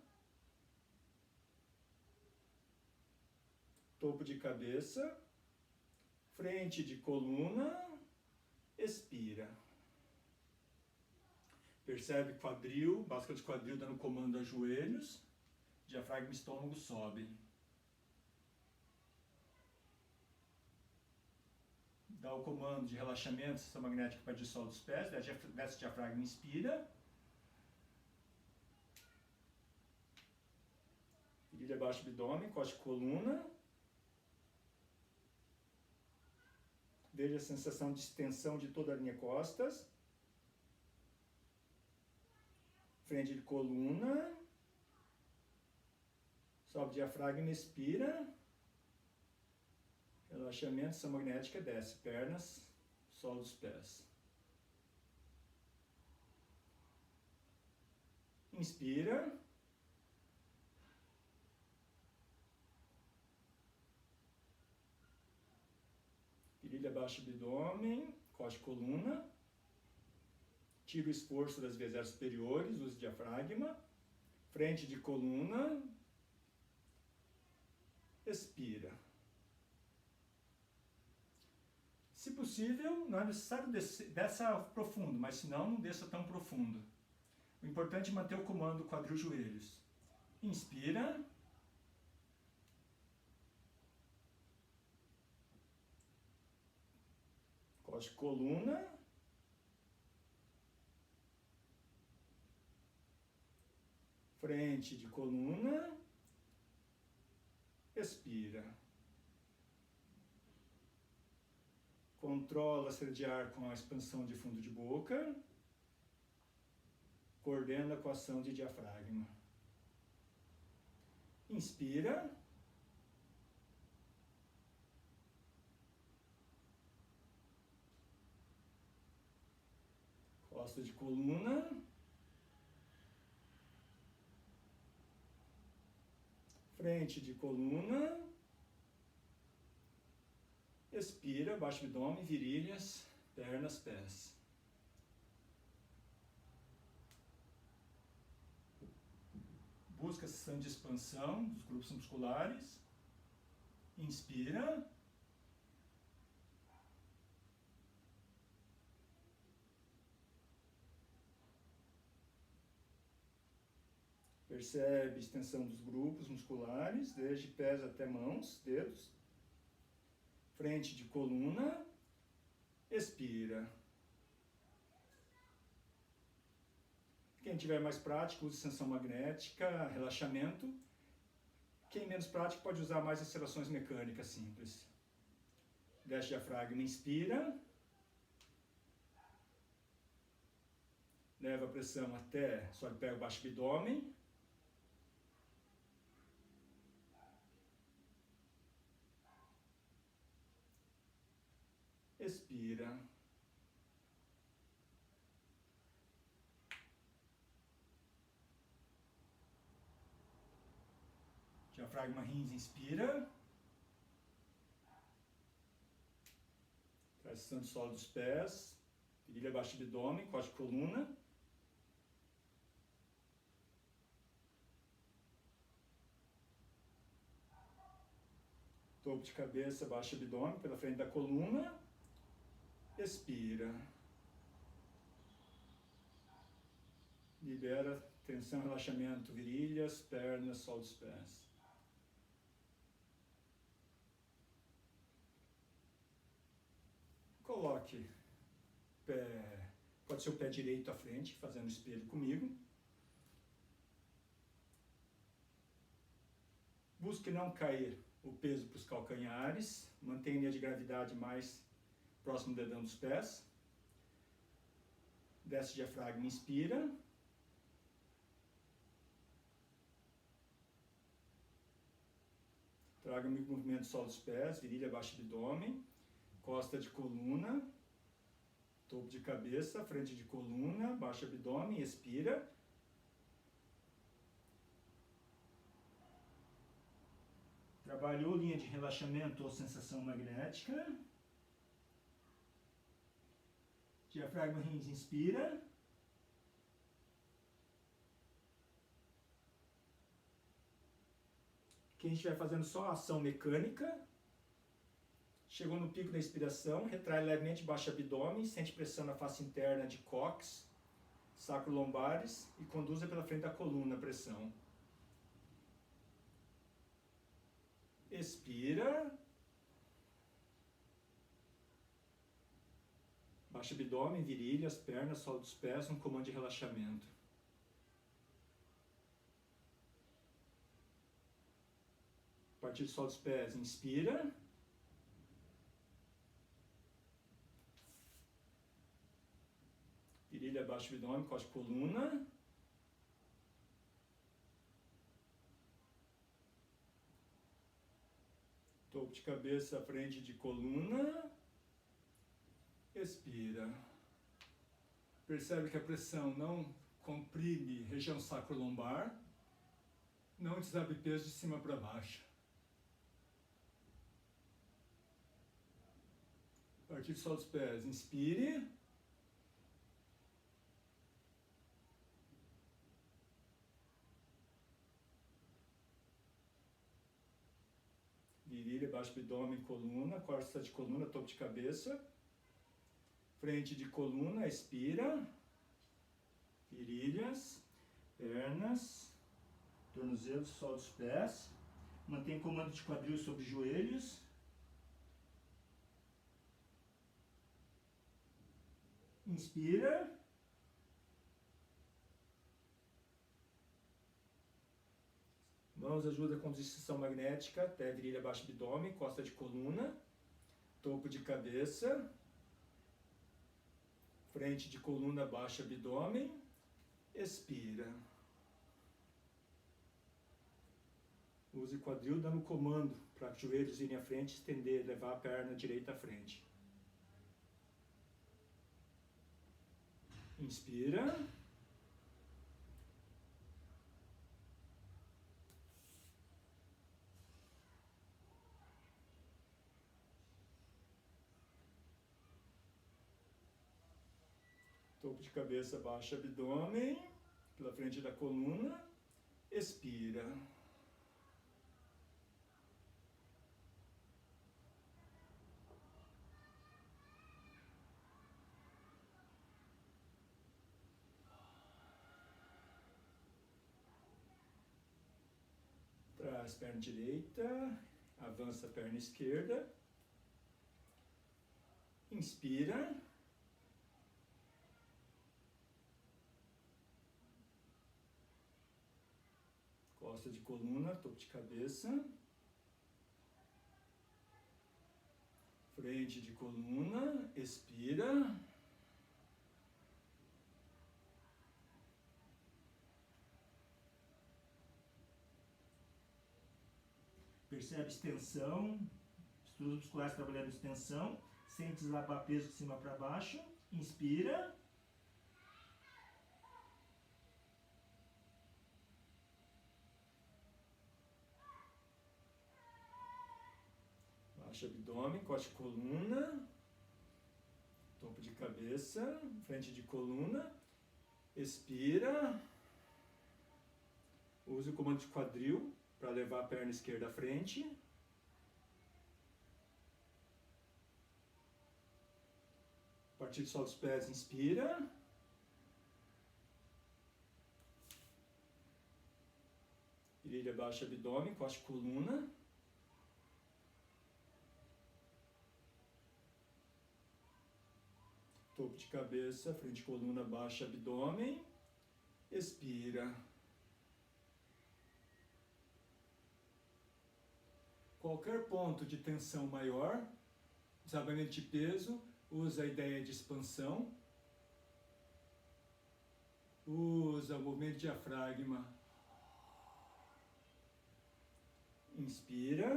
topo de cabeça, frente de coluna, expira. Percebe quadril, báscula de quadril dando comando a joelhos, diafragma e estômago sobem. Dá o comando de relaxamento, sistema magnético para dissolver os pés, desce o diafragma, inspira. Virilha abaixo do abdômen, coste coluna. Veja a sensação de extensão de toda a linha costas. Frente de coluna. Sobe o diafragma, expira. Relaxamento, ação magnética, desce. Pernas, solo dos pés. Inspira. Virilha abaixo do abdômen, coste coluna. Tira o esforço das vias aéreas superiores, use o diafragma. Frente de coluna. Expira. Se possível, não é necessário descer profundo, mas se não desça tão profundo. O importante é manter o comando quadril-joelhos. Inspira. Coste coluna. Frente de coluna. Expira. Controla a saída de ar com a expansão de fundo de boca. Coordena com a ação de diafragma. Inspira. Costa de coluna. Frente de coluna. Expira, baixo abdômen, virilhas, pernas, pés. Busca a sensação de expansão dos grupos musculares. Inspira. Percebe a extensão dos grupos musculares, desde pés até mãos, dedos. Frente de coluna, expira. Quem tiver mais prático, use extensão magnética, relaxamento. Quem menos prático pode usar mais acelerações mecânicas simples. Desce o diafragma, inspira. Leva a pressão até, só pega o baixo abdômen. Expira. Diafragma, rins, inspira. Tração de solo dos pés. Virilha abaixo do abdômen, coste coluna. Topo de cabeça, baixo abdômen, pela frente da coluna. Expira. Libera tensão, relaxamento, virilhas, pernas, solo dos pés. Coloque pode ser o pé direito à frente, fazendo espelho comigo. Busque não cair o peso para os calcanhares. Mantenha a linha de gravidade mais próximo do dedão dos pés. Desce o diafragma, inspira. Traga o movimento solo dos pés, virilha abaixo do abdômen, costa de coluna, topo de cabeça, frente de coluna, baixo abdômen, expira. Trabalhou linha de relaxamento ou sensação magnética. Diafragma, rins, inspira. que a gente vai fazendo só a ação mecânica. Chegou no pico da inspiração, retrai levemente baixo abdômen, sente pressão na face interna de cóccix, sacro-lombares e conduza pela frente da coluna a pressão. Expira. Baixa abdômen, virilhas, pernas, solo dos pés, um comando de relaxamento. A partir do solo dos pés, inspira. Virilha, baixo abdômen, costa coluna. Topo de cabeça, frente de coluna. Expira. Percebe que a pressão não comprime região sacro-lombar. Não desabe peso de cima para baixo. A partir do solo dos pés, inspire. Virilha, baixo abdômen, coluna, costa de coluna, topo de cabeça. Frente de coluna, expira. Virilhas, pernas, tornozelos, solo dos pés. Mantém comando de quadril sobre joelhos. Inspira. Mãos ajuda com distensão magnética até virilha, baixo abdômen, costa de coluna, topo de cabeça, frente de coluna, baixo abdômen, expira. Use quadril dando comando para os joelhos irem à frente, estender, levar a perna direita à frente. Inspira. Topo de cabeça, baixo abdômen, pela frente da coluna, expira. Traz perna direita, avança a perna esquerda, inspira. Costa de coluna, topo de cabeça, frente de coluna, expira. Percebe extensão, estruturas musculares trabalhando extensão, sem deslapar peso de cima para baixo, inspira. Baixa abdômen, costa de coluna, topo de cabeça, frente de coluna, expira. Use o comando de quadril para levar a perna esquerda à frente. A partir do solo dos pés, inspira. Virilha, baixo abdômen, costa de coluna. Topo de cabeça, frente de coluna, baixo abdômen. Expira. Qualquer ponto de tensão maior, desabamento de peso, usa a ideia de expansão. Usa o movimento de diafragma. Inspira.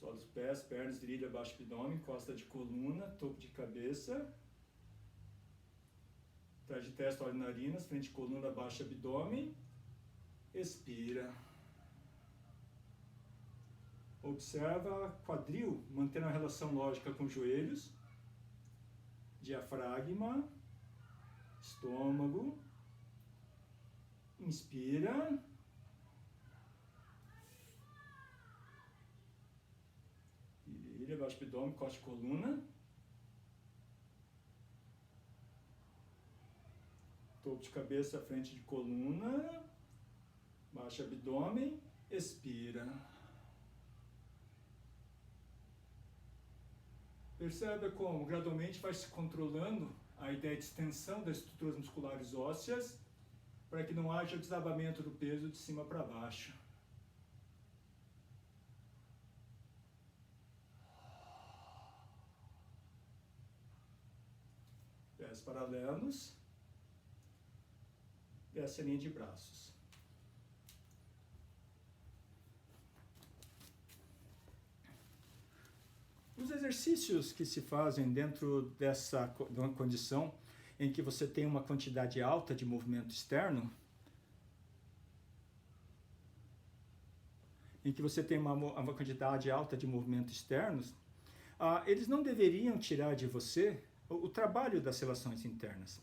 Sola os pés, pernas, virilha, baixo abdômen, costa de coluna, topo de cabeça. Trás de testa, olho, narinas, frente de coluna, baixo abdômen. Expira. Observa quadril, mantendo a relação lógica com os joelhos. Diafragma, estômago, Inspira. Vira, baixa o abdômen, costa a coluna. Topo de cabeça, frente de coluna. Baixa o abdômen, expira. Percebe como gradualmente vai se controlando a ideia de extensão das estruturas musculares ósseas para que não haja o desabamento do peso de cima para baixo. Pés paralelos. Desce a linha de braços. Os exercícios que se fazem dentro dessa condição em que você tem uma quantidade alta de movimento externo, eles não deveriam tirar de você o trabalho das relações internas.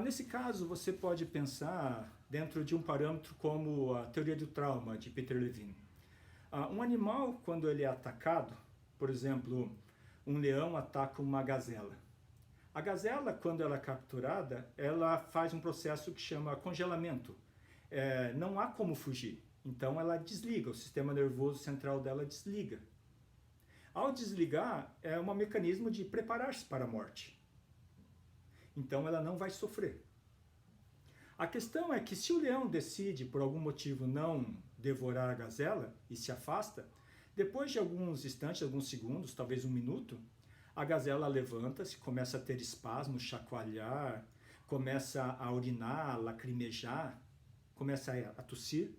Nesse caso, você pode pensar dentro de um parâmetro como a teoria do trauma de Peter Levine. Um animal, quando ele é atacado, por exemplo, um leão ataca uma gazela. A gazela, quando ela é capturada, ela faz um processo que chama congelamento. Não há como fugir. Então ela desliga, o sistema nervoso central dela desliga. Ao desligar, é um mecanismo de preparar-se para a morte. Então ela não vai sofrer. A questão é que se o leão decide, por algum motivo, não devorar a gazela e se afasta, depois de alguns instantes, alguns segundos, talvez um minuto, a gazela levanta-se, começa a ter espasmos, chacoalhar, começa a urinar, lacrimejar, começa a tossir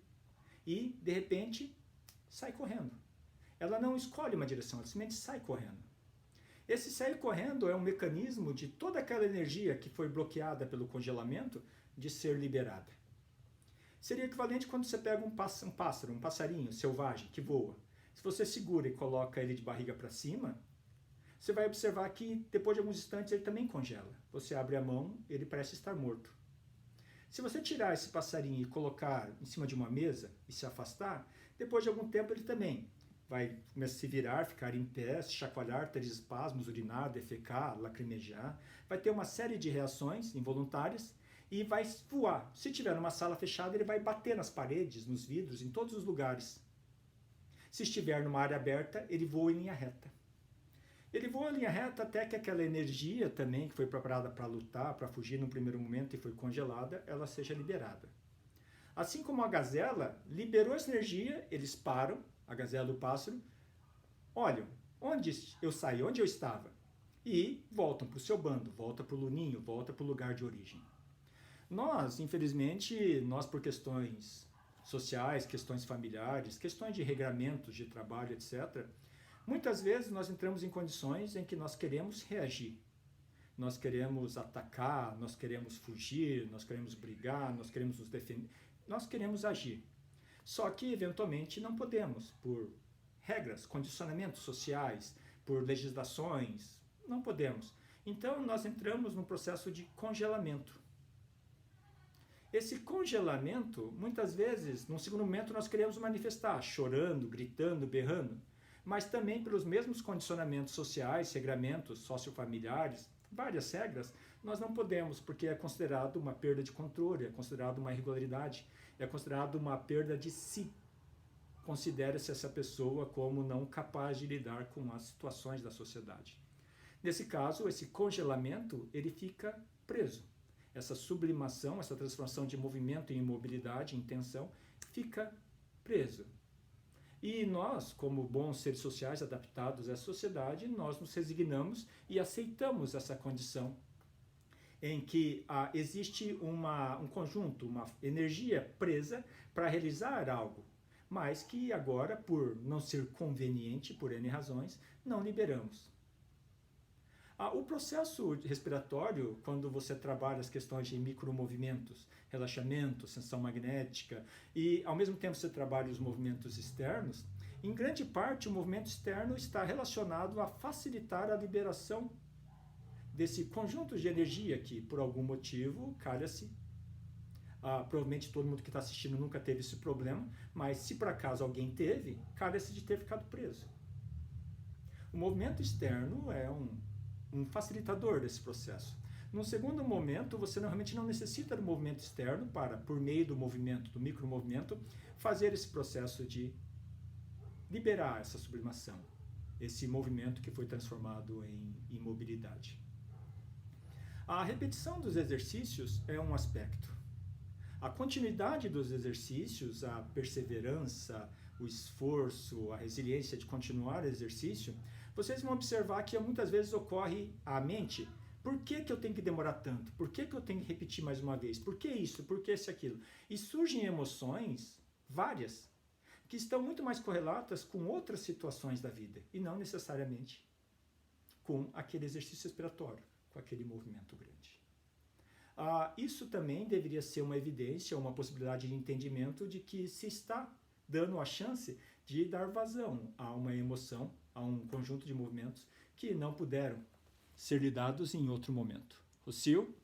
e, de repente, sai correndo. Ela não escolhe uma direção, ela simplesmente sai correndo. Esse sair correndo é um mecanismo de toda aquela energia que foi bloqueada pelo congelamento de ser liberada. Seria equivalente quando você pega um passarinho selvagem que voa. Se você segura e coloca ele de barriga para cima, você vai observar que depois de alguns instantes ele também congela. Você abre a mão, ele parece estar morto. Se você tirar esse passarinho e colocar em cima de uma mesa e se afastar, depois de algum tempo ele também vai começar a se virar, ficar em pé, se chacoalhar, ter espasmos, urinar, defecar, lacrimejar. Vai ter uma série de reações involuntárias e vai voar. Se tiver numa sala fechada, ele vai bater nas paredes, nos vidros, em todos os lugares. Se estiver numa área aberta, ele voa em linha reta. Ele voa em linha reta até que aquela energia também, que foi preparada para lutar, para fugir no primeiro momento e foi congelada, ela seja liberada. Assim como a gazela liberou essa energia, eles param, a gazela e o pássaro, olham onde eu saí, onde eu estava, e voltam para o seu bando, voltam para o ninho, voltam para o lugar de origem. Nós, infelizmente, por questões sociais, questões familiares, questões de regramentos de trabalho, etc., muitas vezes nós entramos em condições em que nós queremos reagir. Nós queremos atacar, nós queremos fugir, nós queremos brigar, nós queremos nos defender, nós queremos agir. Só que, eventualmente, não podemos, por regras, condicionamentos sociais, por legislações, não podemos. Então, nós entramos num processo de congelamento. Esse congelamento, muitas vezes, num segundo momento, nós queremos manifestar, chorando, gritando, berrando, mas também pelos mesmos condicionamentos sociais, regramentos sociofamiliares, várias regras, nós não podemos, porque é considerado uma perda de controle, é considerado uma irregularidade, é considerado uma perda de si. Considera-se essa pessoa como não capaz de lidar com as situações da sociedade. Nesse caso, esse congelamento, ele fica preso. Essa sublimação, essa transformação de movimento em imobilidade, em tensão, fica preso. E nós, como bons seres sociais adaptados à sociedade, nós nos resignamos e aceitamos essa condição em que existe um conjunto, uma energia presa para realizar algo, mas que agora, por não ser conveniente, por N razões, não liberamos. O processo respiratório, quando você trabalha as questões de micromovimentos, relaxamento, sensação magnética, e ao mesmo tempo você trabalha os movimentos externos, em grande parte o movimento externo está relacionado a facilitar a liberação desse conjunto de energia que, por algum motivo, calha-se Provavelmente todo mundo que está assistindo nunca teve esse problema, mas se por acaso alguém teve, calha-se de ter ficado preso. O movimento externo é um facilitador desse processo. Num segundo momento, você realmente não necessita do movimento externo para, por meio do movimento, do micromovimento, fazer esse processo de liberar essa sublimação, esse movimento que foi transformado em imobilidade. A repetição dos exercícios é um aspecto. A continuidade dos exercícios, a perseverança, o esforço, a resiliência de continuar o exercício, vocês vão observar que muitas vezes ocorre à mente: por que eu tenho que demorar tanto? Por que eu tenho que repetir mais uma vez? Por que isso? Por que esse aquilo? E surgem emoções, várias, que estão muito mais correlatas com outras situações da vida e não necessariamente com aquele exercício respiratório, com aquele movimento grande. Isso também deveria ser uma evidência, uma possibilidade de entendimento de que se está dando a chance de dar vazão a uma emoção, a um conjunto de movimentos que não puderam ser lidados em outro momento. Rocio?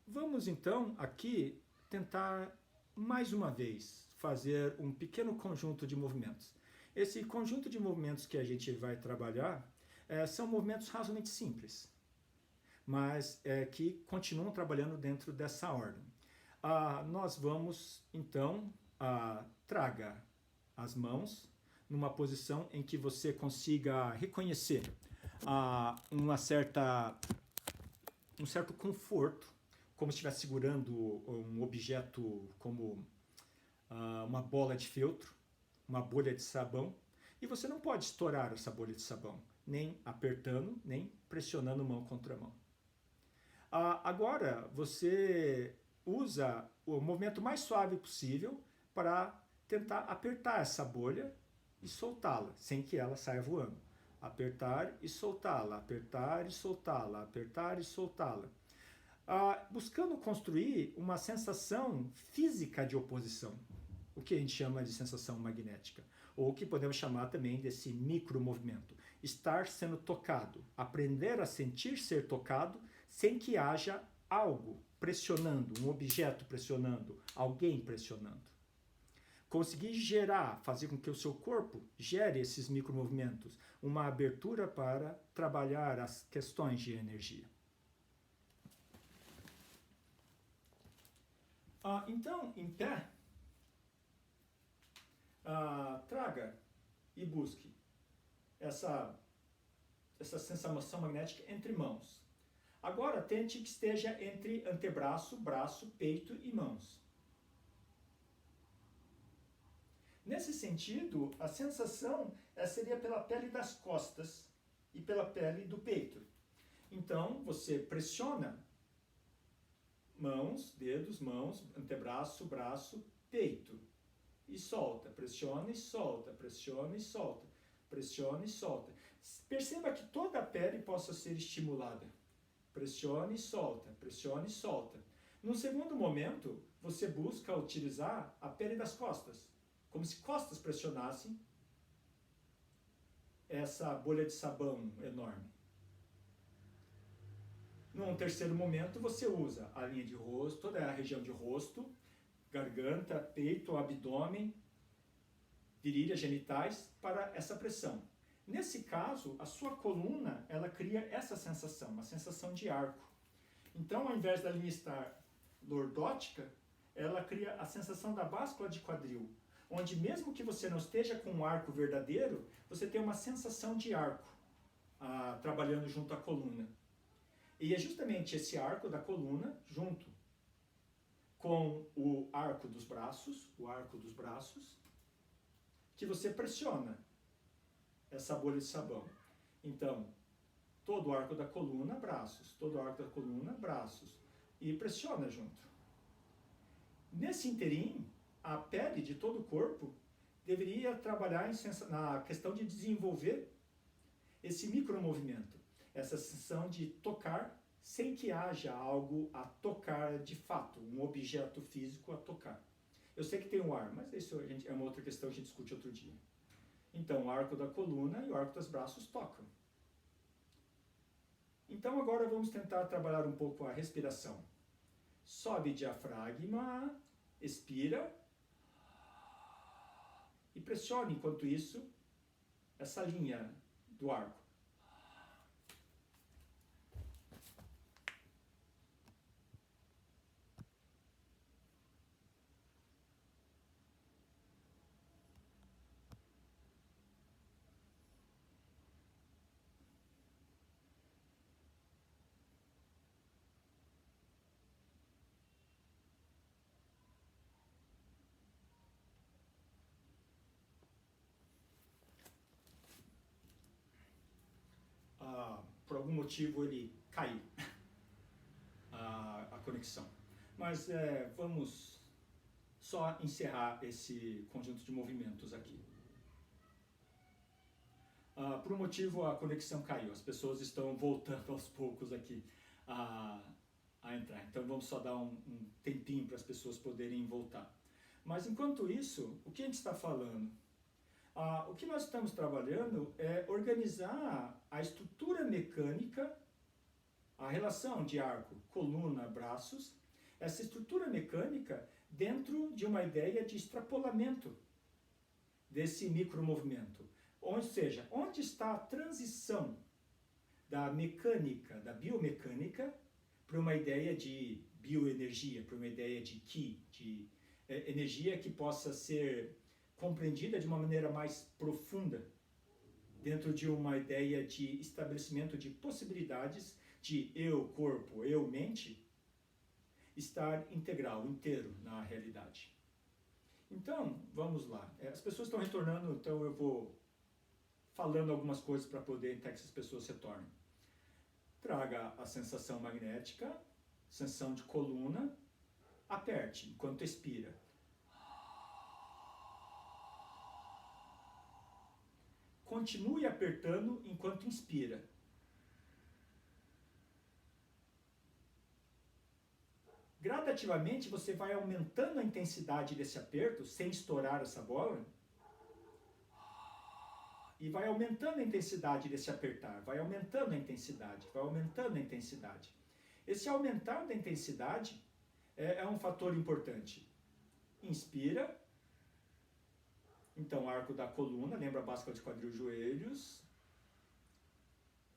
Vamos então aqui tentar mais uma vez fazer um pequeno conjunto de movimentos. Esse conjunto de movimentos que a gente vai trabalhar são movimentos razoavelmente simples, mas que continuam trabalhando dentro dessa ordem. Nós vamos então traga as mãos numa posição em que você consiga reconhecer um certo conforto, como se estivesse segurando um objeto como uma bola de feltro, uma bolha de sabão, e você não pode estourar essa bolha de sabão, nem apertando, nem pressionando mão contra mão. Agora, você usa o movimento mais suave possível para tentar apertar essa bolha e soltá-la, sem que ela saia voando. Apertar e soltá-la, apertar e soltá-la, apertar e soltá-la. Buscando construir uma sensação física de oposição, o que a gente chama de sensação magnética, ou que podemos chamar também desse micromovimento. Estar sendo tocado, aprender a sentir ser tocado sem que haja algo pressionando, um objeto pressionando, alguém pressionando. Conseguir gerar, fazer com que o seu corpo gere esses micromovimentos, uma abertura para trabalhar as questões de energia. Então, em pé, traga e busque essa sensação magnética entre mãos. Agora, tente que esteja entre antebraço, braço, peito e mãos. Nesse sentido, a sensação seria pela pele das costas e pela pele do peito. Então, você pressiona mãos, dedos, mãos, antebraço, braço, peito. E solta, pressiona e solta, pressiona e solta, pressiona e solta. Perceba que toda a pele possa ser estimulada. Pressiona e solta, pressiona e solta. No segundo momento, você busca utilizar a pele das costas, como se costas pressionassem essa bolha de sabão enorme. Num terceiro momento, você usa a linha de rosto, toda a região de rosto, garganta, peito, abdômen, virilha, genitais, para essa pressão. Nesse caso, a sua coluna, ela cria essa sensação, uma sensação de arco. Então, ao invés da linha estar lordótica, ela cria a sensação da báscula de quadril, onde mesmo que você não esteja com um arco verdadeiro, você tem uma sensação de arco trabalhando junto à coluna. E é justamente esse arco da coluna, junto com o arco dos braços, que você pressiona essa bolha de sabão. Então, todo o arco da coluna, braços, todo o arco da coluna, braços, e pressiona junto. Nesse interim, a pele de todo o corpo deveria trabalhar na questão de desenvolver esse micromovimento, essa sensação de tocar sem que haja algo a tocar de fato, um objeto físico a tocar. Eu sei que tem um ar, mas isso é uma outra questão que a gente discute outro dia. Então, o arco da coluna e o arco dos braços tocam. Então, agora vamos tentar trabalhar um pouco a respiração. Sobe diafragma, expira e pressione, enquanto isso, essa linha do arco. Por algum motivo ele caiu, a conexão. Mas vamos só encerrar esse conjunto de movimentos aqui. Por um motivo a conexão caiu, as pessoas estão voltando aos poucos aqui a entrar. Então vamos só dar um tempinho para as pessoas poderem voltar. Mas enquanto isso, o que a gente está falando? O que nós estamos trabalhando é organizar a estrutura mecânica, a relação de arco, coluna, braços, essa estrutura mecânica dentro de uma ideia de extrapolamento desse micromovimento. Ou seja, onde está a transição da mecânica, da biomecânica, para uma ideia de bioenergia, para uma ideia de Ki, de energia que possa ser compreendida de uma maneira mais profunda, dentro de uma ideia de estabelecimento de possibilidades de eu, corpo, eu, mente, estar integral, inteiro na realidade. Então, vamos lá. As pessoas estão retornando, então eu vou falando algumas coisas para poder até que essas pessoas retornem. Traga a sensação magnética, sensação de coluna, aperte enquanto expira. Continue apertando enquanto inspira. Gradativamente você vai aumentando a intensidade desse aperto, sem estourar essa bola, e vai aumentando a intensidade desse apertar, vai aumentando a intensidade, vai aumentando a intensidade. Esse aumentar da intensidade é um fator importante. Inspira. Então, arco da coluna, lembra a báscula de quadril, joelhos.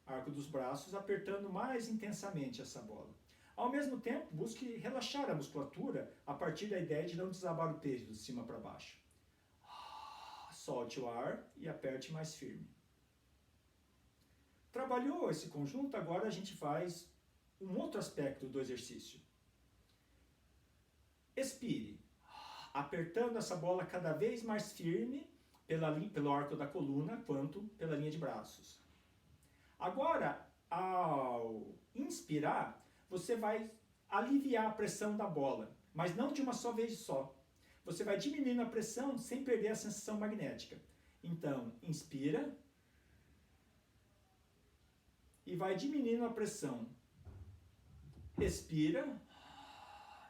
Arco dos braços, apertando mais intensamente essa bola. Ao mesmo tempo, busque relaxar a musculatura a partir da ideia de não desabar o peso de cima para baixo. Solte o ar e aperte mais firme. Trabalhou esse conjunto, agora a gente faz um outro aspecto do exercício. Expire, apertando essa bola cada vez mais firme pelo arco da coluna, quanto pela linha de braços. Agora, ao inspirar, você vai aliviar a pressão da bola, mas não de uma só vez só. Você vai diminuindo a pressão sem perder a sensação magnética. Então, inspira e vai diminuindo a pressão. Expira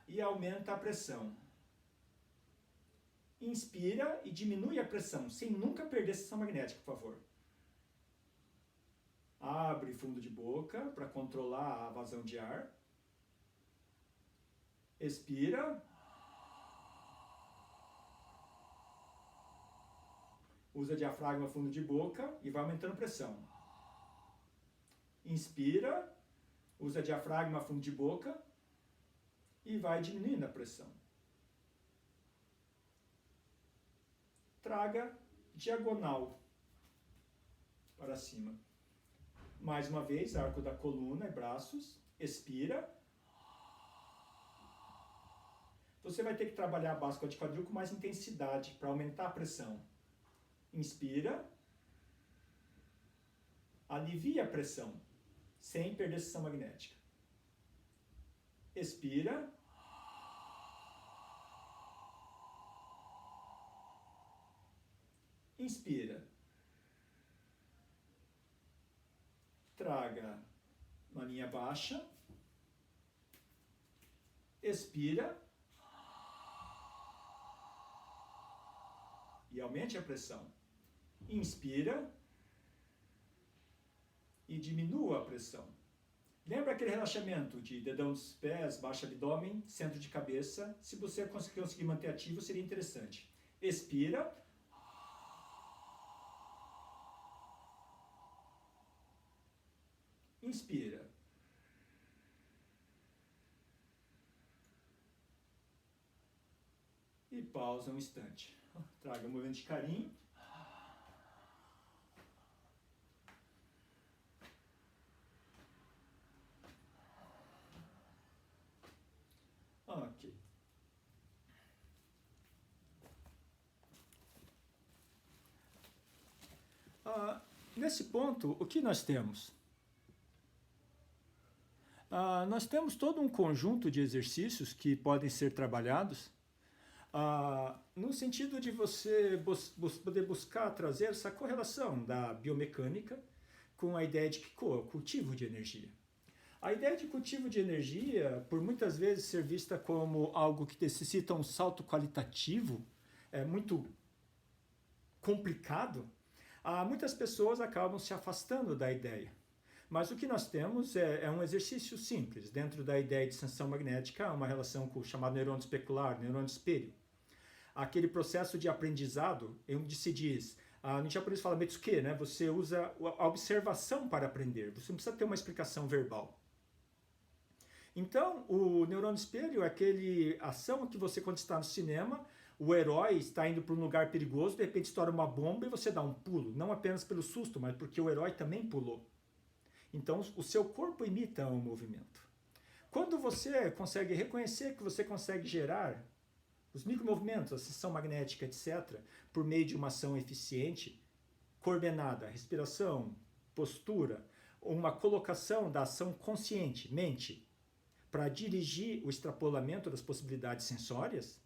e aumenta a pressão. Inspira e diminui a pressão, sem nunca perder a sensação magnética, por favor. Abre fundo de boca para controlar a vazão de ar. Expira. Usa diafragma, fundo de boca e vai aumentando a pressão. Inspira, usa diafragma, fundo de boca e vai diminuindo a pressão. Traga diagonal para cima. Mais uma vez, arco da coluna e braços. Expira. Você vai ter que trabalhar a báscula de quadril com mais intensidade para aumentar a pressão. Inspira. Alivia a pressão, sem perder a sensação magnética. Expira. Inspira. Traga uma linha baixa. Expira. E aumente a pressão. Inspira. E diminua a pressão. Lembra aquele relaxamento de dedão dos pés, baixo abdômen, centro de cabeça? Se você conseguir manter ativo, seria interessante. Expira. Inspira. E pausa um instante. Traga um movimento de carinho. Ok. Nesse ponto, o que nós temos? Nós temos todo um conjunto de exercícios que podem ser trabalhados no sentido de você poder buscar trazer essa correlação da biomecânica com a ideia de cultivo de energia. A ideia de cultivo de energia, por muitas vezes ser vista como algo que necessita um salto qualitativo, é muito complicado, muitas pessoas acabam se afastando da ideia. Mas o que nós temos é um exercício simples. Dentro da ideia de extensão magnética, há uma relação com o chamado neurônio especular, neurônio espelho. Aquele processo de aprendizado, onde se diz, no japonês fala metsuke, né? Você usa a observação para aprender, você não precisa ter uma explicação verbal. Então, o neurônio espelho é aquele ação que você, quando está no cinema, o herói está indo para um lugar perigoso, de repente estoura uma bomba e você dá um pulo, não apenas pelo susto, mas porque o herói também pulou. Então, o seu corpo imita o movimento. Quando você consegue reconhecer que você consegue gerar os micromovimentos, a seção magnética, etc., por meio de uma ação eficiente, coordenada, respiração, postura, uma colocação da ação consciente, mente, para dirigir o extrapolamento das possibilidades sensórias,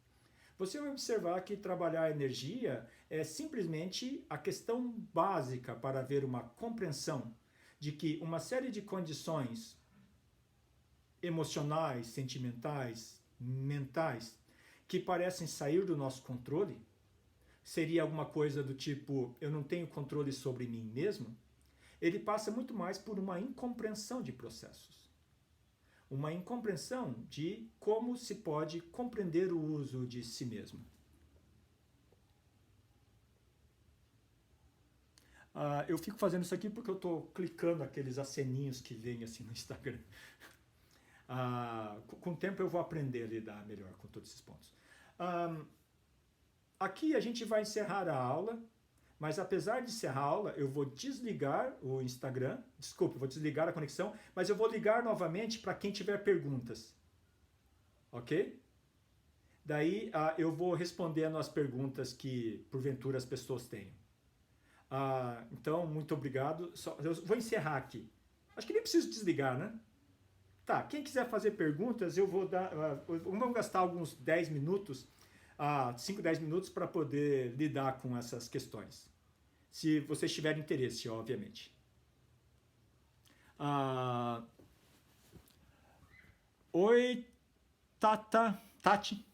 você vai observar que trabalhar a energia é simplesmente a questão básica para haver uma compreensão de que uma série de condições emocionais, sentimentais, mentais, que parecem sair do nosso controle, seria alguma coisa do tipo, eu não tenho controle sobre mim mesmo, ele passa muito mais por uma incompreensão de processos. Uma incompreensão de como se pode compreender o uso de si mesmo. Eu fico fazendo isso aqui porque eu estou clicando aqueles aceninhos que vêm assim no Instagram. Com o tempo eu vou aprender a lidar melhor com todos esses pontos. Aqui a gente vai encerrar a aula, mas apesar de encerrar a aula, eu vou desligar o Instagram, vou desligar a conexão, mas eu vou ligar novamente para quem tiver perguntas. Ok? Daí eu vou respondendo as perguntas que porventura as pessoas tenham. Então, muito obrigado. Eu vou encerrar aqui. Acho que nem preciso desligar, né? Tá, quem quiser fazer perguntas, eu vou dar... vamos gastar alguns 10 minutos, 5, 10 minutos para poder lidar com essas questões. Se vocês tiverem interesse, obviamente. Oi, Tati.